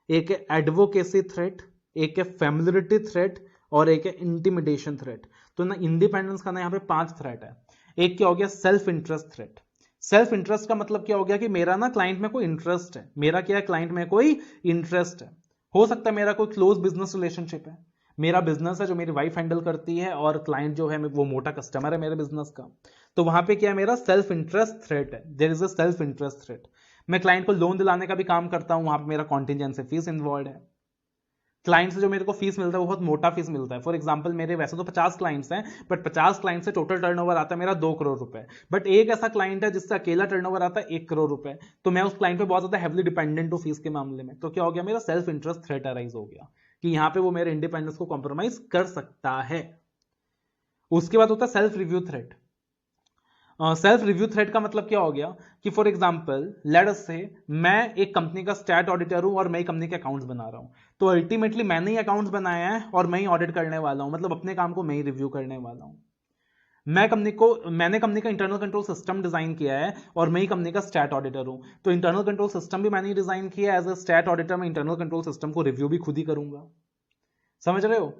एक है एडवोकेसी थ्रेट, एक है फैमिलियरिटी थ्रेट और एक है इंटिमिडेशन थ्रेट। तो ना इंडिपेंडेंस का ना यहाँ पे 5 थ्रेट है। एक क्या हो गया, self interest threat. Self interest का मतलब क्या हो गया कि मेरा ना क्लाइंट में कोई इंटरेस्ट है, मेरा क्या है, क्लाइंट में कोई इंटरेस्ट है, हो सकता है मेरा कोई क्लोज बिजनेस रिलेशनशिप है, मेरा बिजनेस है जो मेरी वाइफ हैंडल करती है और क्लाइंट जो है वो मोटा कस्टमर है मेरे बिजनेस का, तो वहां पे क्या है, मेरा सेल्फ इंटरेस्ट थ्रेट है, there is a self interest threat. मैं क्लाइंट को लोन दिलाने का भी काम करता हूं, वहां पे मेरा कॉन्टिजेंसी फीस इन्वॉल्व है, क्लाइंट से जो मेरे को फीस मिलता है वो बहुत मोटा फीस मिलता है। फॉर एग्जांपल मेरे वैसे तो 50 क्लाइंट्स हैं बट 50 क्लाइंट से टोटल टर्नओवर आता है मेरा 2 करोड़ रुपए, बट एक ऐसा क्लाइंट है जिससे अकेला टर्नओवर आता है 1 करोड़ रुपए, तो मैं उस क्लाइंट पे बहुत ज्यादा हेवली डिपेंडेंट हूँ फीस के मामले में। तो क्या हो गया, मेरा सेल्फ इंटरेस्ट थ्रेट अराइज हो गया कि यहाँ पे वो मेरे इंडिपेंडेंस को कॉम्प्रोमाइज कर सकता है। उसके बाद होता है self review threat. Self review threat का मतलब क्या हो गया कि फॉर एग्जांपल लेट अस से मैं एक कंपनी का स्टैट ऑडिटर हूं और मैं कंपनी के अकाउंट्स बना रहा हूं, तो अल्टीमेटली मैंने ही अकाउंट्स बनाया है और मैं ही ऑडिट करने वाला हूं, मतलब अपने काम को मैं ही रिव्यू करने वाला हूं। मैंने कंपनी का इंटरनल कंट्रोल सिस्टम डिजाइन किया है और मैं ही कंपनी का स्टैट ऑडिटर हूं, तो इंटरनल कंट्रोल सिस्टम भी मैंने ही डिजाइन किया है। एज अ स्टैट ऑडिटर मैं इंटरनल कंट्रोल सिस्टम को रिव्यू भी खुद ही करूंगा। समझ रहे हो?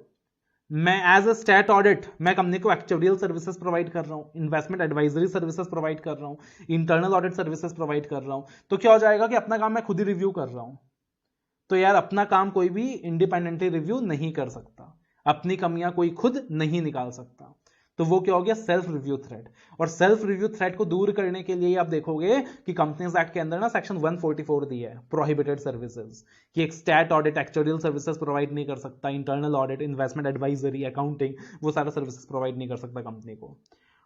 मैं एज अ स्टैट ऑडिट मैं कंपनी को एक्चुअरियल सर्विसेज प्रोवाइड कर रहा हूं, इन्वेस्टमेंट एडवाइजरी सर्विसेज प्रोवाइड कर रहा हूं, इंटरनल ऑडिट सर्विसेज प्रोवाइड कर रहा हूं। तो क्या हो जाएगा कि अपना काम मैं खुद ही रिव्यू कर रहा हूं। तो यार अपना काम कोई भी इंडिपेंडेंटली रिव्यू नहीं कर सकता, अपनी कमियां कोई खुद नहीं निकाल सकता। तो वो क्या हो गया? Self review threat. और सेल्फ रिव्यू थ्रेट को दूर करने के लिए आप देखोगे कि कंपनीज एक्ट के अंदर ना सेक्शन 144 दिया है, प्रोहिबिटेड सर्विसेज, कि एक stat audit actuarial services provide नहीं कर सकता, internal audit, investment advisory, accounting, वो सारा सर्विसेज प्रोवाइड नहीं कर सकता कंपनी को।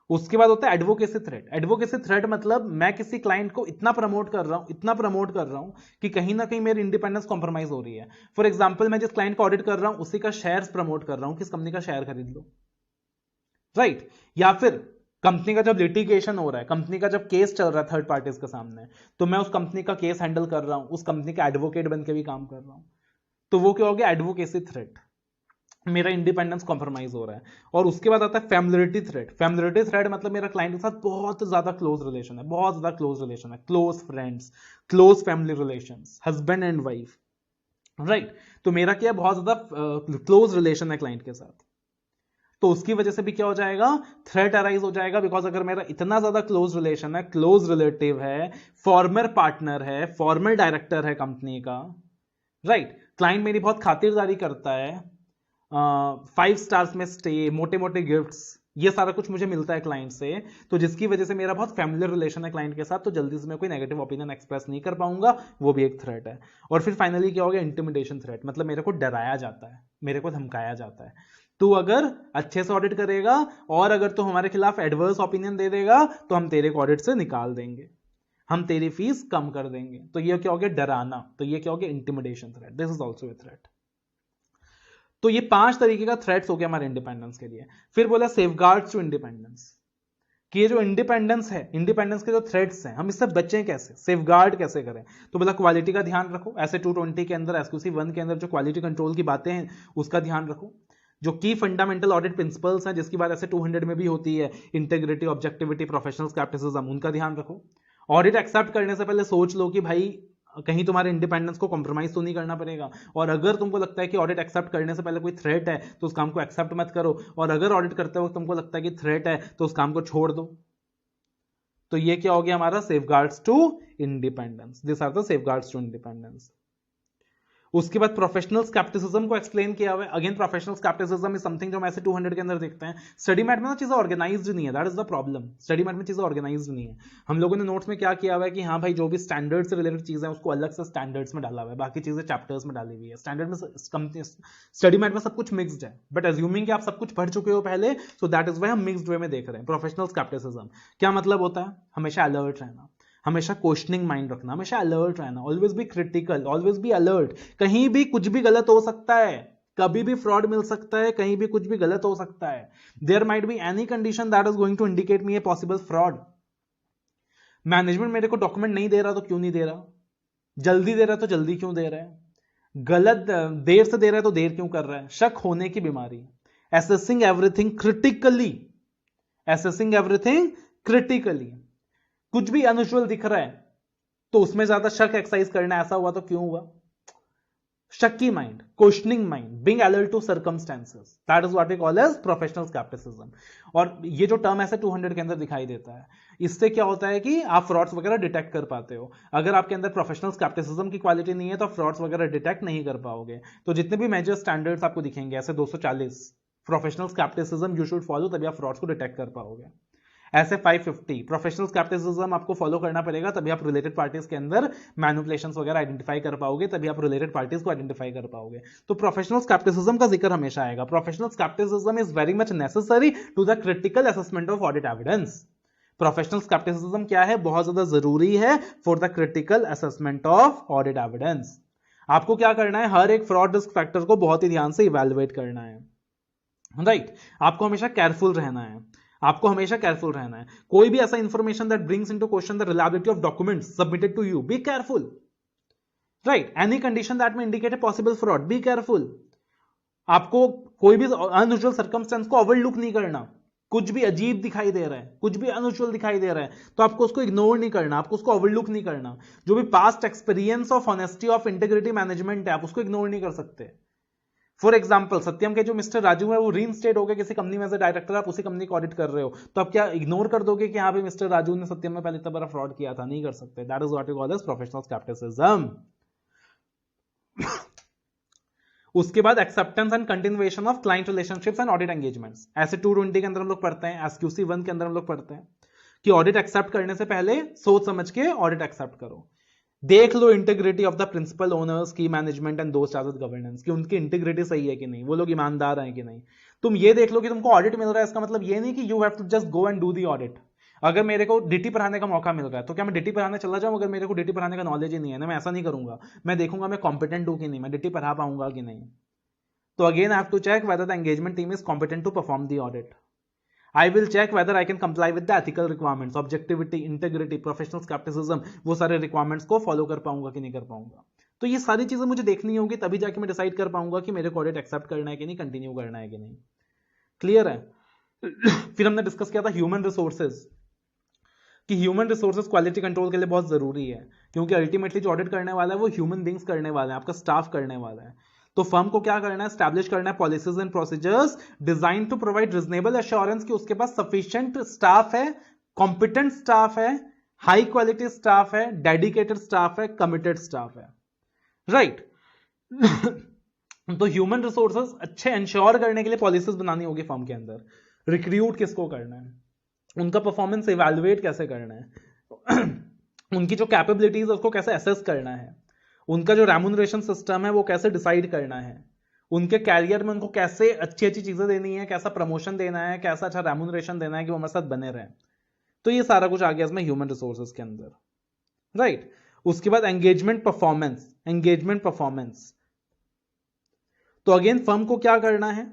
उसके बाद होता है एडवोकेसी थ्रेट। एडवोकेसी थ्रेट मतलब मैं किसी क्लाइंट को इतना प्रमोट कर रहा हूं कि कहीं ना कहीं मेरी इंडिपेंडेंस कॉम्प्रोमाइज हो रही है। फॉर एग्जांपल मैं जिस क्लाइंट को ऑडिट कर रहा हूं उसी का शेयर्स प्रमोट कर रहा हूं कि इस कंपनी का शेयर खरीद लो, राइट? या फिर कंपनी का जब लिटिगेशन हो रहा है, कंपनी का जब केस चल रहा है थर्ड पार्टीज के सामने, तो मैं उस कंपनी का केस हैंडल कर रहा हूं, उस कंपनी का एडवोकेट बन के भी काम कर रहा हूं। तो वो क्या हो गया? एडवोकेसी थ्रेट, मेरा इंडिपेंडेंस कॉम्प्रोमाइज हो रहा है। और उसके बाद आता है फैमिलियरिटी थ्रेट। फैमिलियरिटी थ्रेट मतलब मेरा क्लाइंट के साथ बहुत ज्यादा क्लोज रिलेशन है, बहुत ज्यादा क्लोज रिलेशन है, close friends, close family relations, husband and wife, right? तो मेरा क्या है? बहुत ज्यादा क्लोज रिलेशन है क्लाइंट के साथ। तो उसकी वजह से भी क्या हो जाएगा? थ्रेट अराइज हो जाएगा। बिकॉज अगर मेरा इतना ज्यादा क्लोज रिलेशन है, क्लोज रिलेटिव है, फॉर्मर पार्टनर है, फॉर्मर डायरेक्टर है कंपनी का, राइट? क्लाइंट मेरी बहुत खातिरदारी करता है, 5 स्टार्स में स्टे, मोटे मोटे गिफ्ट्स, ये सारा कुछ मुझे मिलता है क्लाइंट से, तो जिसकी वजह से मेरा बहुत फैमिलियर रिलेशन है क्लाइंट के साथ, तो जल्दी से मैं कोई नेगेटिव ओपिनियन एक्सप्रेस नहीं कर पाऊंगा, वो भी एक थ्रेट है। और फिर फाइनली क्या हो गया? इंटिमिडेशन थ्रेट, मतलब मेरे को डराया जाता है, मेरे को धमकाया जाता है, तू अगर अच्छे से ऑडिट करेगा और अगर तू हमारे खिलाफ एडवर्स ओपिनियन दे देगा तो हम तेरे को ऑडिट से निकाल देंगे, हम तेरी फीस कम कर देंगे। तो ये क्या हो गया? डराना। तो ये क्या हो गया? Intimidation threat. This is also a threat. तो ये 5 तरीके का थ्रेट्स हो गया हमारे इंडिपेंडेंस के लिए। फिर बोला सेफगार्ड्स टू इंडिपेंडेंस, कि ये जो इंडिपेंडेंस है, इंडिपेंडेंस के जो थ्रेट्स हैं, हम इससे बचें कैसे, सेफगार्ड कैसे करें? तो बोला क्वालिटी का ध्यान रखो, ऐसे 220 के अंदर, एसक्यूसी 1 के अंदर जो क्वालिटी कंट्रोल की बातें हैं उसका ध्यान रखो। जो की फंडामेंटल ऑडिट प्रिंसिपल्स हैं जिसकी बात ऐसे 200 में भी होती है, इंटेग्रिटी, ऑब्जेक्टिविटी, प्रोफेशनल स्केप्टिसिज्म, उनका ध्यान रखो। ऑडिट एक्सेप्ट करने से पहले सोच लो कि भाई कहीं तुम्हारे इंडिपेंडेंस को कॉम्प्रोमाइज तो नहीं करना पड़ेगा। और अगर तुमको लगता है कि ऑडिट एक्सेप्ट करने से पहले कोई थ्रेट है तो उस काम को एक्सेप्ट मत करो, और अगर ऑडिट करते वक्त तुमको लगता है कि थ्रेट है तो उस काम को छोड़ दो। तो ये क्या हो गया हमारा? Safeguards to independence. This are the safeguards to independence. उसके बाद प्रोफेशनल स्केप्टिसिज्म को एक्सप्लेन किया हुआ है। Again professional scepticism is something जो हम ऐसे 200 के अंदर देखते हैं। स्टडी मैट में ना चीजें ऑर्गेनाइज्ड नहीं है, that is the problem. Study mat में चीजें ऑर्गेनाइज्ड नहीं है। हम लोगों ने नोट्स में क्या किया हुआ है कि हाँ भाई जो भी स्टैंडर्ड से रिलेटेड चीजें हैं उसको अलग से स्टैंडर्ड्स में डाला हुआ है, बाकी चीजें चैप्टर्स में डाली हुई है। स्टैंडर्ड में स्टडी मैट में सब कुछ मिक्स्ड है, बट अज्यूमिंग कि आप सब कुछ पढ़ चुके हो पहले, सो दैट इज वाई हम मिक्स्ड वे में देख रहे हैं। प्रोफेशनल स्केप्टिसिज्म क्या मतलब होता है? हमेशा अलर्ट रहना, हमेशा क्वेश्चनिंग माइंड रखना, हमेशा अलर्ट रहना, always be critical, always be alert. कहीं भी कुछ भी गलत हो सकता है, कभी भी फ्रॉड मिल सकता है, कहीं भी कुछ भी गलत हो सकता है। There might be any condition that is going to indicate me a possible fraud. Management मेरे को डॉक्यूमेंट नहीं दे रहा तो क्यों नहीं दे रहा, जल्दी दे रहा तो जल्दी क्यों दे रहा है, गलत देर से दे रहा है तो देर क्यों कर रहा है, शक होने की बीमारी। Assessing everything critically, assessing everything critically. कुछ भी अनयूजुअल दिख रहा है तो उसमें ज्यादा शक एक्सरसाइज करना, ऐसा हुआ तो क्यों हुआ, शक्की mind, questioning mind, being alert to circumstances, that is what we call as professional scepticism. और ये जो टर्म ऐसे 200 के अंदर दिखाई देता है, इससे क्या होता है कि आप फ्रॉड्स वगैरह डिटेक्ट कर पाते हो। अगर आपके अंदर प्रोफेशनल स्केप्टिसिज्म की क्वालिटी नहीं है तो फ्रॉड्स वगैरह डिटेक्ट नहीं कर पाओगे। तो जितने भी मेजर स्टैंडर्ड्स आपको दिखेंगे ऐसे 240 professional scepticism you should follow, तभी आप फ्रॉड्स को डिटेक्ट कर पाओगे। ऐसे 550 प्रोफेशनल स्केप्टिसिज्म आपको फॉलो करना पड़ेगा, तभी आप रिलेटेड पार्टीज के अंदर मैनिपुलेशंस वगैरह आइडेंटिफाई कर पाओगे, तभी आप रिलेटेड पार्टीज को आइडेंटिफाई कर पाओगे। तो प्रोफेशनल स्केप्टिसिज्म का जिक्र हमेशा आएगा। Professional scepticism is very much necessary to the critical assessment of audit evidence. Professional scepticism क्या है? बहुत ज्यादा जरूरी है for the critical assessment of audit evidence. आपको क्या करना है? हर एक फ्रॉड रिस्क फैक्टर को बहुत ही ध्यान से इवैल्यूएट करना है, राइट? आपको हमेशा केयरफुल रहना है, आपको हमेशा केयरफुल रहना है। कोई भी ऐसा information that brings into question the reliability of documents submitted to you, be careful, right? Any condition that may indicate a possible fraud, be careful. आपको कोई भी अनयूजुअल सर्कमस्टेंस को ओवरलुक नहीं करना। कुछ भी अजीब दिखाई दे रहा है, कुछ भी अनयूजुअल दिखाई दे रहा है, तो आपको उसको इग्नोर नहीं करना, आपको उसको ओवरलुक नहीं करना। जो भी past experience of honesty of integrity management है, आप उसको इग्नोर नहीं कर सकते। फॉर एग्जाम्पल, सत्यम के जो मिस्टर राजू है वो रीइंस्टेट हो गए किसी कंपनी में एज डायरेक्टर, आप उसी कंपनी को ऑडिट कर रहे हो, तो आप क्या इग्नोर कर दोगे कि हाँ भाई मिस्टर राजू ने सत्यम में पहले इतना बड़ा फ्रॉड किया था? नहीं कर सकते। That is what we call as professional scepticism. उसके बाद acceptance and continuation of client relationships and audit engagements. ऐसे 220 के अंदर हम लोग पढ़ते हैं, एसक्यूसी 1 के अंदर हम लोग पढ़ते हैं कि ऑडिट एक्सेप्ट करने से पहले सोच समझ के ऑडिट एक्सेप्ट करो। देख लो integrity of the principal owners की management and those charge governance की, उनकी इंटीग्रिटी सही है कि नहीं, वो लोग ईमानदार हैं कि नहीं। तुम ये देख लो कि तुमको ऑडिट मिल रहा है, इसका मतलब ये नहीं कि you have to just go and do the audit. अगर मेरे को डीटी पढ़ाने का मौका मिल रहा है तो क्या मैं डीटी पढ़ाने चला जाऊं? अगर मेरे को डीटी पढ़ाने का नॉलेज ही नहीं है ना, मैं ऐसा नहीं करूंगा। मैं देखूंगा मैं कॉम्पिटेंट हूं कि नहीं, मैं डीटी पढ़ा पाऊंगा कि नहीं। तो again I have to check whether the engagement team is competent to perform the audit. I will check whether I can comply with the ethical requirements, objectivity, integrity, professional skepticism, वो सारे requirements को follow कर पाऊंगा कि नहीं कर पाऊंगा। तो ये सारी चीजें मुझे देखनी होगी, तभी जाके मैं डिसाइड कर पाऊंगा कि मेरे को ऑडिट एक्सेप्ट करना है कि नहीं, कंटिन्यू करना है कि नहीं। क्लियर है? फिर हमने डिस्कस किया था ह्यूमन रिसोर्सेज, कि ह्यूमन रिसोर्सेज क्वालिटी कंट्रोल के लिए बहुत जरूरी है, क्योंकि अल्टीमेटली जो ऑडिट करने वाला है वो ह्यूमन बींग्स करने वाला है, आपका स्टाफ करने वाला है। तो फर्म को क्या करना है? स्टैब्लिश करना है policies and procedures design to provide reasonable assurance कि उसके पास सफिशिएंट स्टाफ है, कॉम्पिटेंट स्टाफ है, हाई क्वालिटी स्टाफ है, डेडिकेटेड स्टाफ है, कमिटेड स्टाफ है, राइट। तो ह्यूमन रिसोर्सेज अच्छे इंश्योर करने के लिए पॉलिसीज बनानी होगी फर्म के अंदर। रिक्रूट किसको करना है, उनका परफॉर्मेंस इवैल्यूएट कैसे करना है, उनकी जो कैपेबिलिटीज है उसको कैसे असेस करना है, उनका जो रेम्यूनरेशन सिस्टम है वो कैसे डिसाइड करना है, उनके कैरियर में उनको कैसे अच्छी अच्छी चीजें देनी है, कैसा प्रमोशन देना है, कैसा अच्छा रेम्यूनरेशन देना है कि वो हमारे साथ बने रहें। तो ये सारा कुछ आ गया इसमें ह्यूमन रिसोर्सेज के अंदर, राइट। उसके बाद एंगेजमेंट परफॉर्मेंस, एंगेजमेंट परफॉर्मेंस। तो अगेन फर्म को क्या करना है?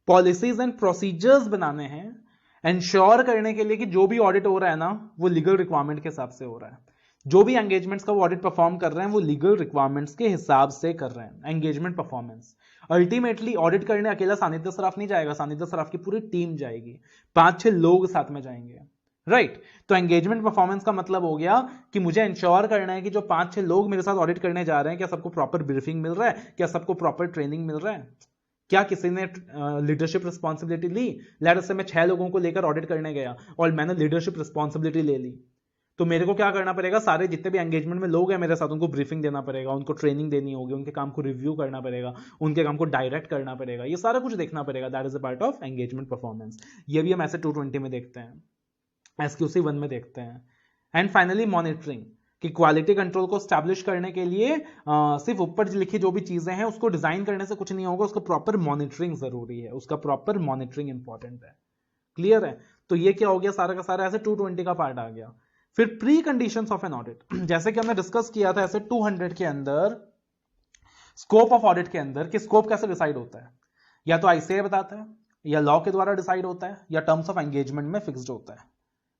पॉलिसीज एंड प्रोसीजर्स बनाने हैं एंश्योर करने के लिए कि जो भी ऑडिट हो रहा है ना वो लीगल रिक्वायरमेंट के हिसाब से हो रहा है। जो भी एंगेजमेंट्स का वो ऑडिट परफॉर्म कर रहे हैं वो लीगल रिक्वायरमेंट्स के हिसाब से कर रहे हैं। एंगेजमेंट परफॉर्मेंस अल्टीमेटली ऑडिट करने अकेला सानिध्य सराफ नहीं जाएगा, सानिध्य सराफ की पूरी टीम जाएगी, 5-6 लोग साथ में जाएंगे, राइट। तो एंगेजमेंट परफॉर्मेंस का मतलब हो गया कि मुझे इंश्योर करना है कि जो 5-6 लोग मेरे साथ ऑडिट करने जा रहे हैं, क्या सबको प्रॉपर ब्रीफिंग मिल रहा है, क्या सबको प्रॉपर ट्रेनिंग मिल रहा है, क्या किसी ने लीडरशिप रिस्पॉन्सिबिलिटी ली। लेट अस से मैं 6 लोगों को लेकर ऑडिट करने गया और मैंने लीडरशिप रिस्पॉन्सिबिलिटी ले ली, तो मेरे को क्या करना पड़ेगा? सारे जितने भी एंगेजमेंट में लोग हैं मेरे साथ उनको ब्रीफिंग देना पड़ेगा, उनको ट्रेनिंग देनी होगी, उनके काम को रिव्यू करना पड़ेगा, उनके काम को डायरेक्ट करना पड़ेगा, ये सारा कुछ देखना पड़ेगा। That is a part of engagement performance. ये भी हम ऐसे 220 में देखते हैं, एसक्यूसी 1 में देखते हैं। एंड फाइनली मॉनिटरिंग, कि क्वालिटी कंट्रोल को स्टैब्लिश करने के लिए सिर्फ ऊपर लिखी जो भी चीजें हैं उसको डिजाइन करने से कुछ नहीं होगा, उसका प्रॉपर मॉनिटरिंग जरूरी है, उसका प्रॉपर मॉनिटरिंग इंपॉर्टेंट है। क्लियर है? तो ये क्या हो गया? सारा का सारा ऐसे 220 का पार्ट आ गया। फिर pre conditions of an audit, जैसे कि हमने डिस्कस किया था ऐसे 200 के अंदर स्कोप ऑफ ऑडिट के अंदर कि स्कोप कैसे डिसाइड होता है, या तो आईसीए बताता है, या लॉ के द्वारा डिसाइड होता है, या टर्म्स ऑफ एंगेजमेंट में फिक्स्ड होता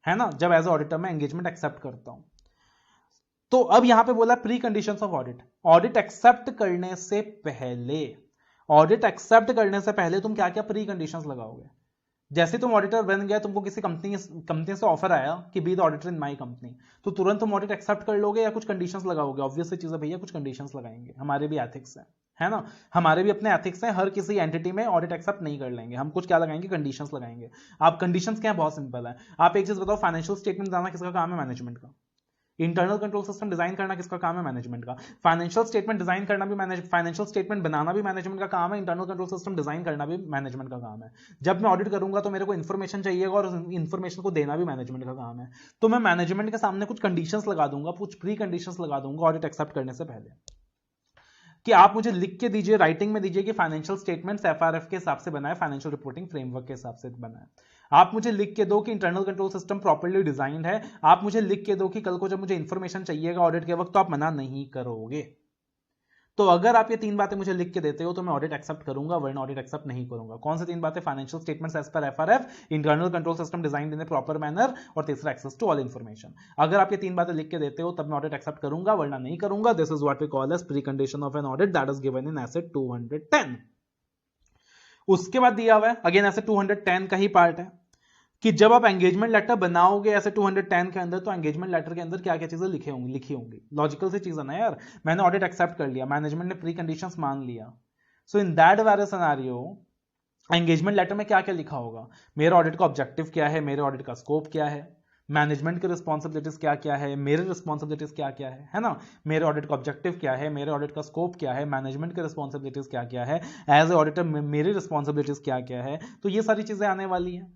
है ना, जब एज ऑडिटर मैं एंगेजमेंट एक्सेप्ट करता हूं। तो अब यहां पे बोला pre conditions of audit, audit accept करने से पहले, ऑडिट एक्सेप्ट करने से पहले तुम क्या क्या प्री कंडीशंस लगाओगे। जैसे तुम ऑडिटर बन गया, तुमको किसी कंपनी से ऑफर आया कि be the auditor in my company, तो तुरंत तुम ऑडिट एक्सेप्ट कर लोगे या कुछ कंडीशंस लगाओगे? ऑब्वियस सी चीज है भैया, कुछ कंडीशंस लगाएंगे, हमारे भी एथिक्स है ना, हमारे भी अपने एथिक्स हैं, हर किसी एंटिटी में ऑडिट एक्सेप्ट नहीं कर लेंगे हम, कुछ क्या लगाएंगे? कंडीशंस लगाएंगे। आप कंडीशंस क्या है? बहुत सिंपल है। आप एक चीज बताओ, फाइनेंशियल स्टेटमेंट बनाना किसका काम है? मैनेजमेंट का। इंटरनल कंट्रोल सिस्टम डिजाइन करना किसका काम है? मैनेजमेंट का। फाइनेंशियल स्टेटमेंट डिजाइन करना भी फाइनेंशियल स्टेटमेंट बनाना भी मैनेजमेंट का काम है, इंटरनल कंट्रोल सिस्टम डिजाइन करना भी मैनेजमेंट का काम है। जब मैं ऑडिट करूंगा तो मेरे को इन्फॉर्मेशन चाहिएगा और इन्फॉर्मेशन को देना भी मैनेजमेंट का काम है। तो मैं मैनेजमेंट के सामने कुछ कंडीशंस लगा दूंगा, कुछ प्री कंडीशंस लगा दूंगा ऑडिट एक्सेप्ट करने से पहले, कि आप मुझे लिख के दीजिए, राइटिंग में दीजिए कि फाइनेंशियल स्टेटमेंट्स एफआरएफ के हिसाब से बना है, फाइनेंशियल रिपोर्टिंग फ्रेमवर्क के हिसाब से बना है। आप मुझे लिख के दो कि internal control system properly designed है। आप मुझे लिख के दो कि कल को जब मुझे इंफॉर्मेशन चाहिएगा ऑडिट के वक्त तो आप मना नहीं करोगे। तो अगर आप ये 3 बातें मुझे लिख के देते हो तो मैं ऑडिट एक्सेप्ट करूंगा, वरना ऑडिट एक्सेप्ट नहीं करूंगा। कौन सी 3 बातें? Financial statements as per FRF, internal control system design in a proper manner, और तीसरा एक्सेस टू ऑल इंफॉर्मेशन। अगर आप ये 3 बातें लिख के देते हो तब मैं ऑडिट एक्सेप्ट करूंगा, वरना नहीं करूंगा। This is what we call as pre condition of an audit, that is given in SA 210। उसके बाद दिया हुआ है अगेन ऐसे 210 का ही पार्ट है, कि जब आप एंगेजमेंट लेटर बनाओगे ऐसे 210 के अंदर, तो एंगेजमेंट लेटर के अंदर क्या क्या चीजें लिखी होंगी लॉजिकल सी चीज है ना यार। मैंने ऑडिट एक्सेप्ट कर लिया, मैनेजमेंट ने प्री कंडीशंस मान लिया, so in that very scenario engagement letter में क्या क्या लिखा होगा, मेरे ऑडिट का ऑब्जेक्टिव क्या है, मेरे ऑडिट का स्कोप क्या है, मैनेजमेंट की रिस्पॉन्सिबिलिटीज क्या क्या है, मेरे रिस्पॉन्सिबिलिटीज क्या क्या है ना, मेरे ऑडिट का ऑब्जेक्टिव क्या है, मेरे ऑडिट का स्कोप क्या है, मैनेजमेंट की रिस्पॉन्सिबिलिटीज क्या क्या है, एज ए ऑडिटर मेरी रिस्पॉन्सिबिलिटीज क्या क्या है, तो ये सारी चीजें आने वाली है।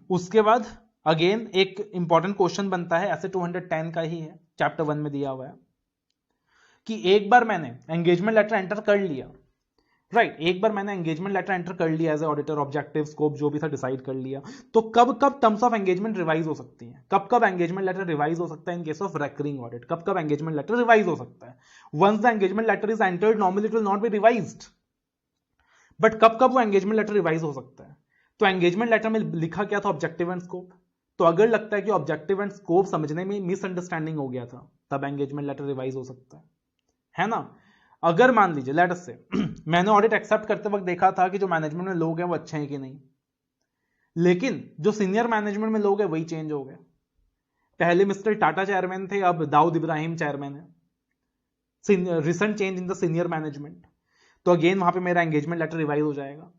उसके बाद अगेन एक इंपॉर्टेंट क्वेश्चन बनता है, ऐसे 210 का ही है, चैप्टर 1 में दिया हुआ है कि एक बार मैंने एंगेजमेंट लेटर एंटर कर लिया, राइट, एक बार मैंने एंगेजमेंट लेटर एंटर कर लिया as a auditor, objective scope जो भी था डिसाइड कर लिया, तो कब कब टर्म्स ऑफ एंगेजमेंट रिवाइज हो सकती है, कब कब एंगेजमेंट लेटर रिवाइज हो सकता है in case of recurring audit, कब कब एंगेजमेंट लेटर रिवाइज हो सकता है। Once the engagement letter is entered normally it will not be revised, but कब कब वो एंगेजमेंट लेटर रिवाइज हो सकता है। तो एंगेजमेंट लेटर में लिखा क्या था, ऑब्जेक्टिव एंड स्कोप, तो अगर लगता है कि ऑब्जेक्टिव एंड स्कोप समझने में मिसअंडरस्टैंडिंग हो गया था, तब एंगेजमेंट लेटर रिवाइज हो सकता है ना। अगर मान लीजिए लेट अस से मैंने ऑडिट एक्सेप्ट करते वक्त देखा था कि जो मैनेजमेंट में लोग हैं वो अच्छे हैं कि नहीं, लेकिन जो सीनियर मैनेजमेंट में लोग हैं वही चेंज हो गए, पहले मिस्टर टाटा चेयरमैन थे, अब दाऊद इब्राहिम चेयरमैन है, recent change in the senior management, तो अगेन वहां पे मेरा एंगेजमेंट लेटर रिवाइज हो जाएगा।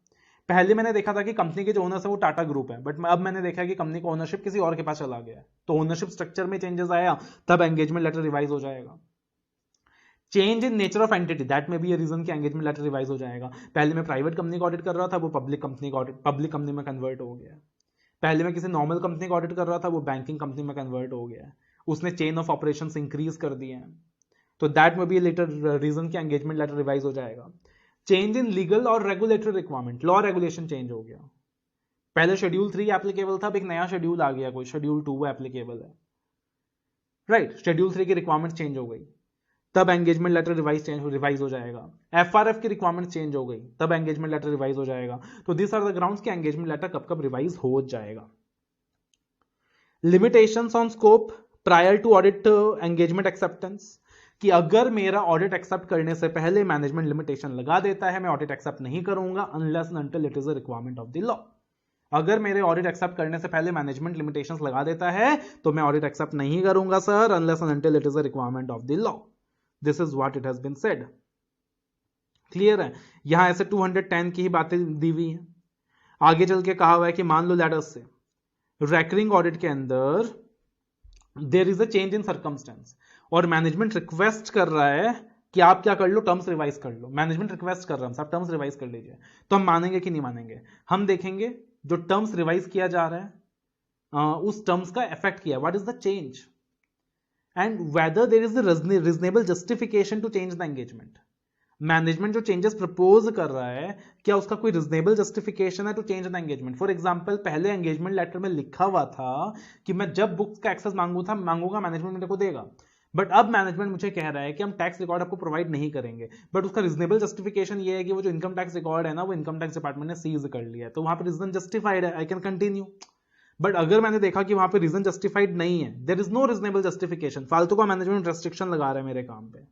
पहले मैंने देखा था कि कंपनी के जो ओनर्स है वो टाटा ग्रुप है, बट अब मैंने देखा कि कंपनी का ओनरशिप किसी और के पास चला गया है, तो ओनरशिप स्ट्रक्चर में चेंजेस आया, तब एंगेजमेंट लेटर रिवाइज हो जाएगा। Change in nature of entity, that में भी रीजन की एंगेजमेंट लेटर रिवाइज हो जाएगा। पहले मैं प्राइवेट कंपनी का ऑडिट कर रहा था, वो पब्लिक कंपनी में कन्वर्ट हो गया। पहले मैं किसी नॉर्मल कंपनी का ऑडिट कर रहा था, वो बैंकिंग कंपनी में कन्वर्ट हो गया, उसने चेन ऑफ ऑपरेशंस इंक्रीज कर दिए हैं, तो दैट में भी लेटर रीजन की एंगेजमेंट लेटर रिवाइज हो जाएगा। चेंज इन लीगल और regulatory requirement, law regulation change हो गया, पहले शेड्यूल 3 एप्लीकेबल था, अब एक नया शेड्यूल आ गया, कोई शेड्यूल 2 एप्लीकेबल है, राइट, शेड्यूल 3 की रिक्वायरमेंट चेंज हो गई, तब एंगेजमेंट लेटर रिवाइज हो जाएगा। एफआरएफ की रिक्वायरमेंट चेंज हो गई, तब एंगेजमेंट लेटर रिवाइज हो जाएगा। तो दिस आर द ग्राउंड्स कि एंगेजमेंट लेटर कब कब रिवाइज हो जाएगा। Limitations on scope prior to audit engagement acceptance, कि अगर मेरा ऑडिट एक्सेप्ट करने से पहले मैनेजमेंट लिमिटेशन लगा देता है, मैं ऑडिट एक्सेप्ट नहीं करूंगा unless and until it is a requirement of the law. अगर मेरे ऑडिट एक्सेप्ट करने से पहले मैनेजमेंट लिमिटेशंस लगा देता है तो मैं ऑडिट एक्सेप्ट नहीं करूंगा sir, unless and until it is a requirement of the law. This is what it has been said. Clear है, यहां ऐसे 210 की ही बातें दी हुई है। आगे चल के कहा हुआ है कि मान लो लेटर से रेकरिंग ऑडिट के अंदर there is a change in circumstance और मैनेजमेंट रिक्वेस्ट कर रहा है कि आप क्या कर लो, टर्म्स रिवाइज कर लो। मैनेजमेंट रिक्वेस्ट कर रहा है आप टर्म्स रिवाइज कर लीजिए, तो हम मानेंगे कि नहीं मानेंगे। हम देखेंगे जो टर्म्स रिवाइज किया जा रहा है उस टर्म्स का इफेक्ट किया, what is the change and whether there is the reasonable justification to change the engagement. Management जो चेंजेस प्रपोज कर रहा है, क्या उसका कोई रीजनेबल जस्टिफिकेशन है to change the engagement. For example, पहले एंगेजमेंट लेटर में लिखा हुआ था कि मैं जब बुक्स का एक्सेस मांगूंगा मैनेजमेंट मेरे को देगा, बट अब मैनेजमेंट मुझे कह रहा है कि हम टैक्स रिकॉर्ड आपको प्रोवाइड नहीं करेंगे, बट उसका रीजनेबल जस्टिफिकेशन ये है कि वो जो इनकम टैक्स रिकॉर्ड है ना, वो इनकम टैक्स डिपार्टमेंट ने सीज कर लिया है, तो वहां पर रीजन जस्टिफाइड है, आई कैन कंटिन्यू। बट अगर मैंने देखा कि वहां पे रीजन जस्टिफाइड नहीं है, there is no reasonable justification, फालतू का मैनेजमेंट रेस्ट्रिक्शन लगा रहा है मेरे काम पे।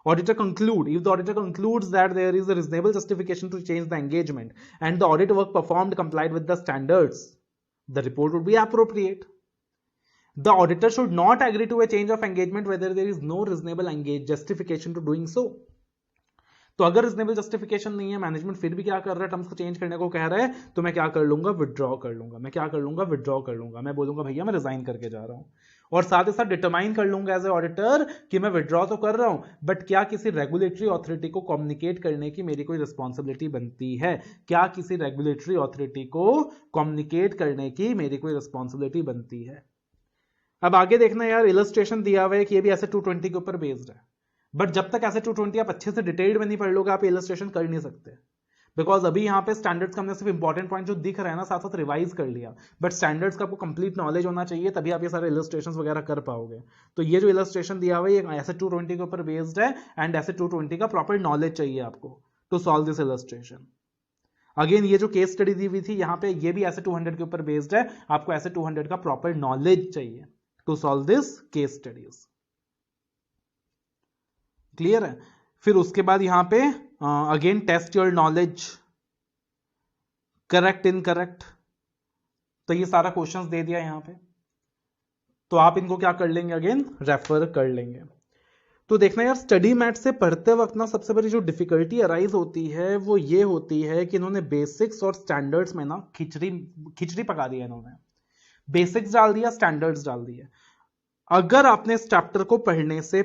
Auditor conclude, if the auditor concludes that there is a reasonable justification to change the engagement and the audit work performed complied with the standards, the report would be appropriate. The auditor should not agree to a change of engagement whether there is no reasonable justification to doing so. तो अगर reasonable justification नहीं है, management फिर भी क्या कर रहा है, टर्म्स को चेंज करने को कह रहा है, तो मैं क्या कर लूंगा, विड्रॉ कर लूंगा। मैं क्या कर लूंगा, विड्रॉ कर लूंगा। मैं बोलूंगा भैया मैं रिजाइन करके जा रहा हूं, और साथ ही साथ डिटरमाइन कर लूंगा एज ए ऑडिटर कि मैं विड्रॉ तो कर रहा हूं, बट क्या किसी रेगुलेटरी अथॉरिटी को कम्युनिकेट करने की मेरी कोई रिस्पॉन्सिबिलिटी बनती है, क्या किसी रेगुलेटरी अथॉरिटी को कम्युनिकेट करने की मेरी कोई रिस्पॉन्सिबिलिटी बनती है। अब आगे देखना यार, इलस्ट्रेशन दिया हुआ है कि ये भी ऐसे 220 के ऊपर बेस्ड है, बट जब तक ऐसे 220 आप अच्छे से डिटेल्ड में नहीं पढ़ लोगे, आप इलस्ट्रेशन कर नहीं सकते, बिकॉज अभी यहाँ पे स्टैंडर्ड्स का हमने सिर्फ इंपॉर्टेंट पॉइंट जो दिख रहा है ना साथ साथ रिवाइज कर लिया, बट स्टैंडर्ड्स का आपको कंप्लीट नॉलेज होना चाहिए, तभी आप ये सारे इलस्ट्रेशंस वगैरह कर पाओगे। तो ये जो इलस्ट्रेशन दिया हुआ है ये ऐसे 220 के ऊपर बेस्ड है, एंड ऐसे 220 का प्रॉपर नॉलेज चाहिए आपको to solve this illustration. Again ये जो केस स्टडी दी हुई थी यहाँ पे, ये भी ऐसे 200 के ऊपर बेस्ड है, आपको ऐसे 200 का प्रॉपर नॉलेज चाहिए to solve this case studies. Clear है। फिर उसके बाद यहां पे again test your knowledge, correct, incorrect, तो ये सारा क्वेश्चंस दे दिया यहाँ पे, तो आप इनको क्या कर लेंगे, अगेन रेफर कर लेंगे। तो देखना यार, स्टडी मैथ से पढ़ते वक्त ना सबसे बड़ी जो डिफिकल्टी अराइज होती है वो ये होती है कि इन्होंने बेसिक्स और स्टैंडर्ड्स में ना खिचड़ी पका दी है इन्होंने। बेसिक्स डाल दिया, स्टैंडर्ड्स डाल दिया। अगर आपने इस चैप्टर को पढ़ने से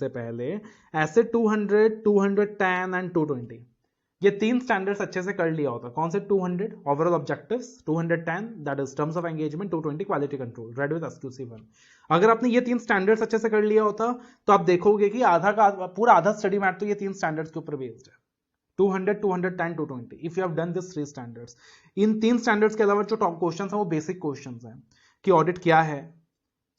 पहले ऐसे 200, 210 एंड 220 ये तीन स्टैंडर्ड्स अच्छे से कर लिया होता। कौन से? 200 overall objectives, 210 that is terms of engagement, 220 quality control, read with SQC1। अगर आपने ये तीन स्टैंडर्ड्स अच्छे से कर लिया होता तो आप देखोगे कि पूरा आधा स्टडी मैथ तो ये तीन स्टैंडर्ड्स के ऊपर बेस्ड है। 200, 210, 220 if you have done this 3 standards. इन तीन स्टैंडर्ड्स के अलावा जो टॉप क्वेश्चंस हैं वो बेसिक क्वेश्चंस हैं कि ऑडिट क्या है,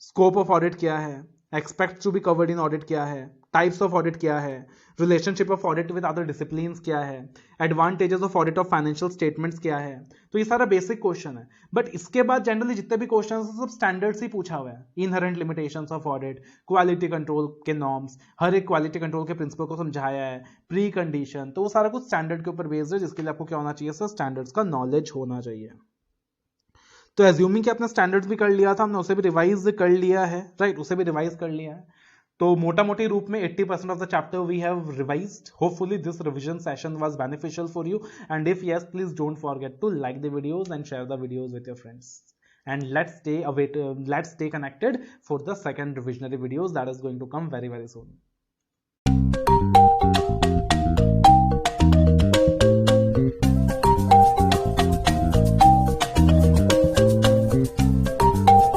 स्कोप ऑफ ऑडिट क्या है, expect to be covered in audit क्या है, टाइप्स ऑफ ऑडिट क्या है, relationship of audit with other disciplines क्या है, advantages of audit of financial statements क्या है। तो ये सारा बेसिक क्वेश्चन है। बट इसके बाद जनरली जितने भी क्वेश्चन हैं सब स्टैंडर्ड्स ही पूछा हुआ है। Inherent limitations of audit, quality control के नॉर्म्स, हर एक क्वालिटी कंट्रोल के प्रिंसिपल को समझाया है, प्री कंडीशन, तो वो सारा कुछ स्टैंडर्ड के ऊपर बेस्ड है, जिसके लिए आपको क्या होना चाहिए सर, स्टैंडर्ड्स का नॉलेज होना चाहिए। तो एज्यूमिंग कि आपने स्टैंडर्ड्स भी कर लिया था, हमने उसे भी रिवाइज कर लिया है, राइट, उसे भी रिवाइज कर लिया है। तो मोटा मोटी रूप में 80% of the chapter we have revised. Hopefully this revision session was beneficial for you, and if yes, please don't forget to like the videos and share the videos with your friends, and let's stay connected for the second revisionary videos that is going to come very soon.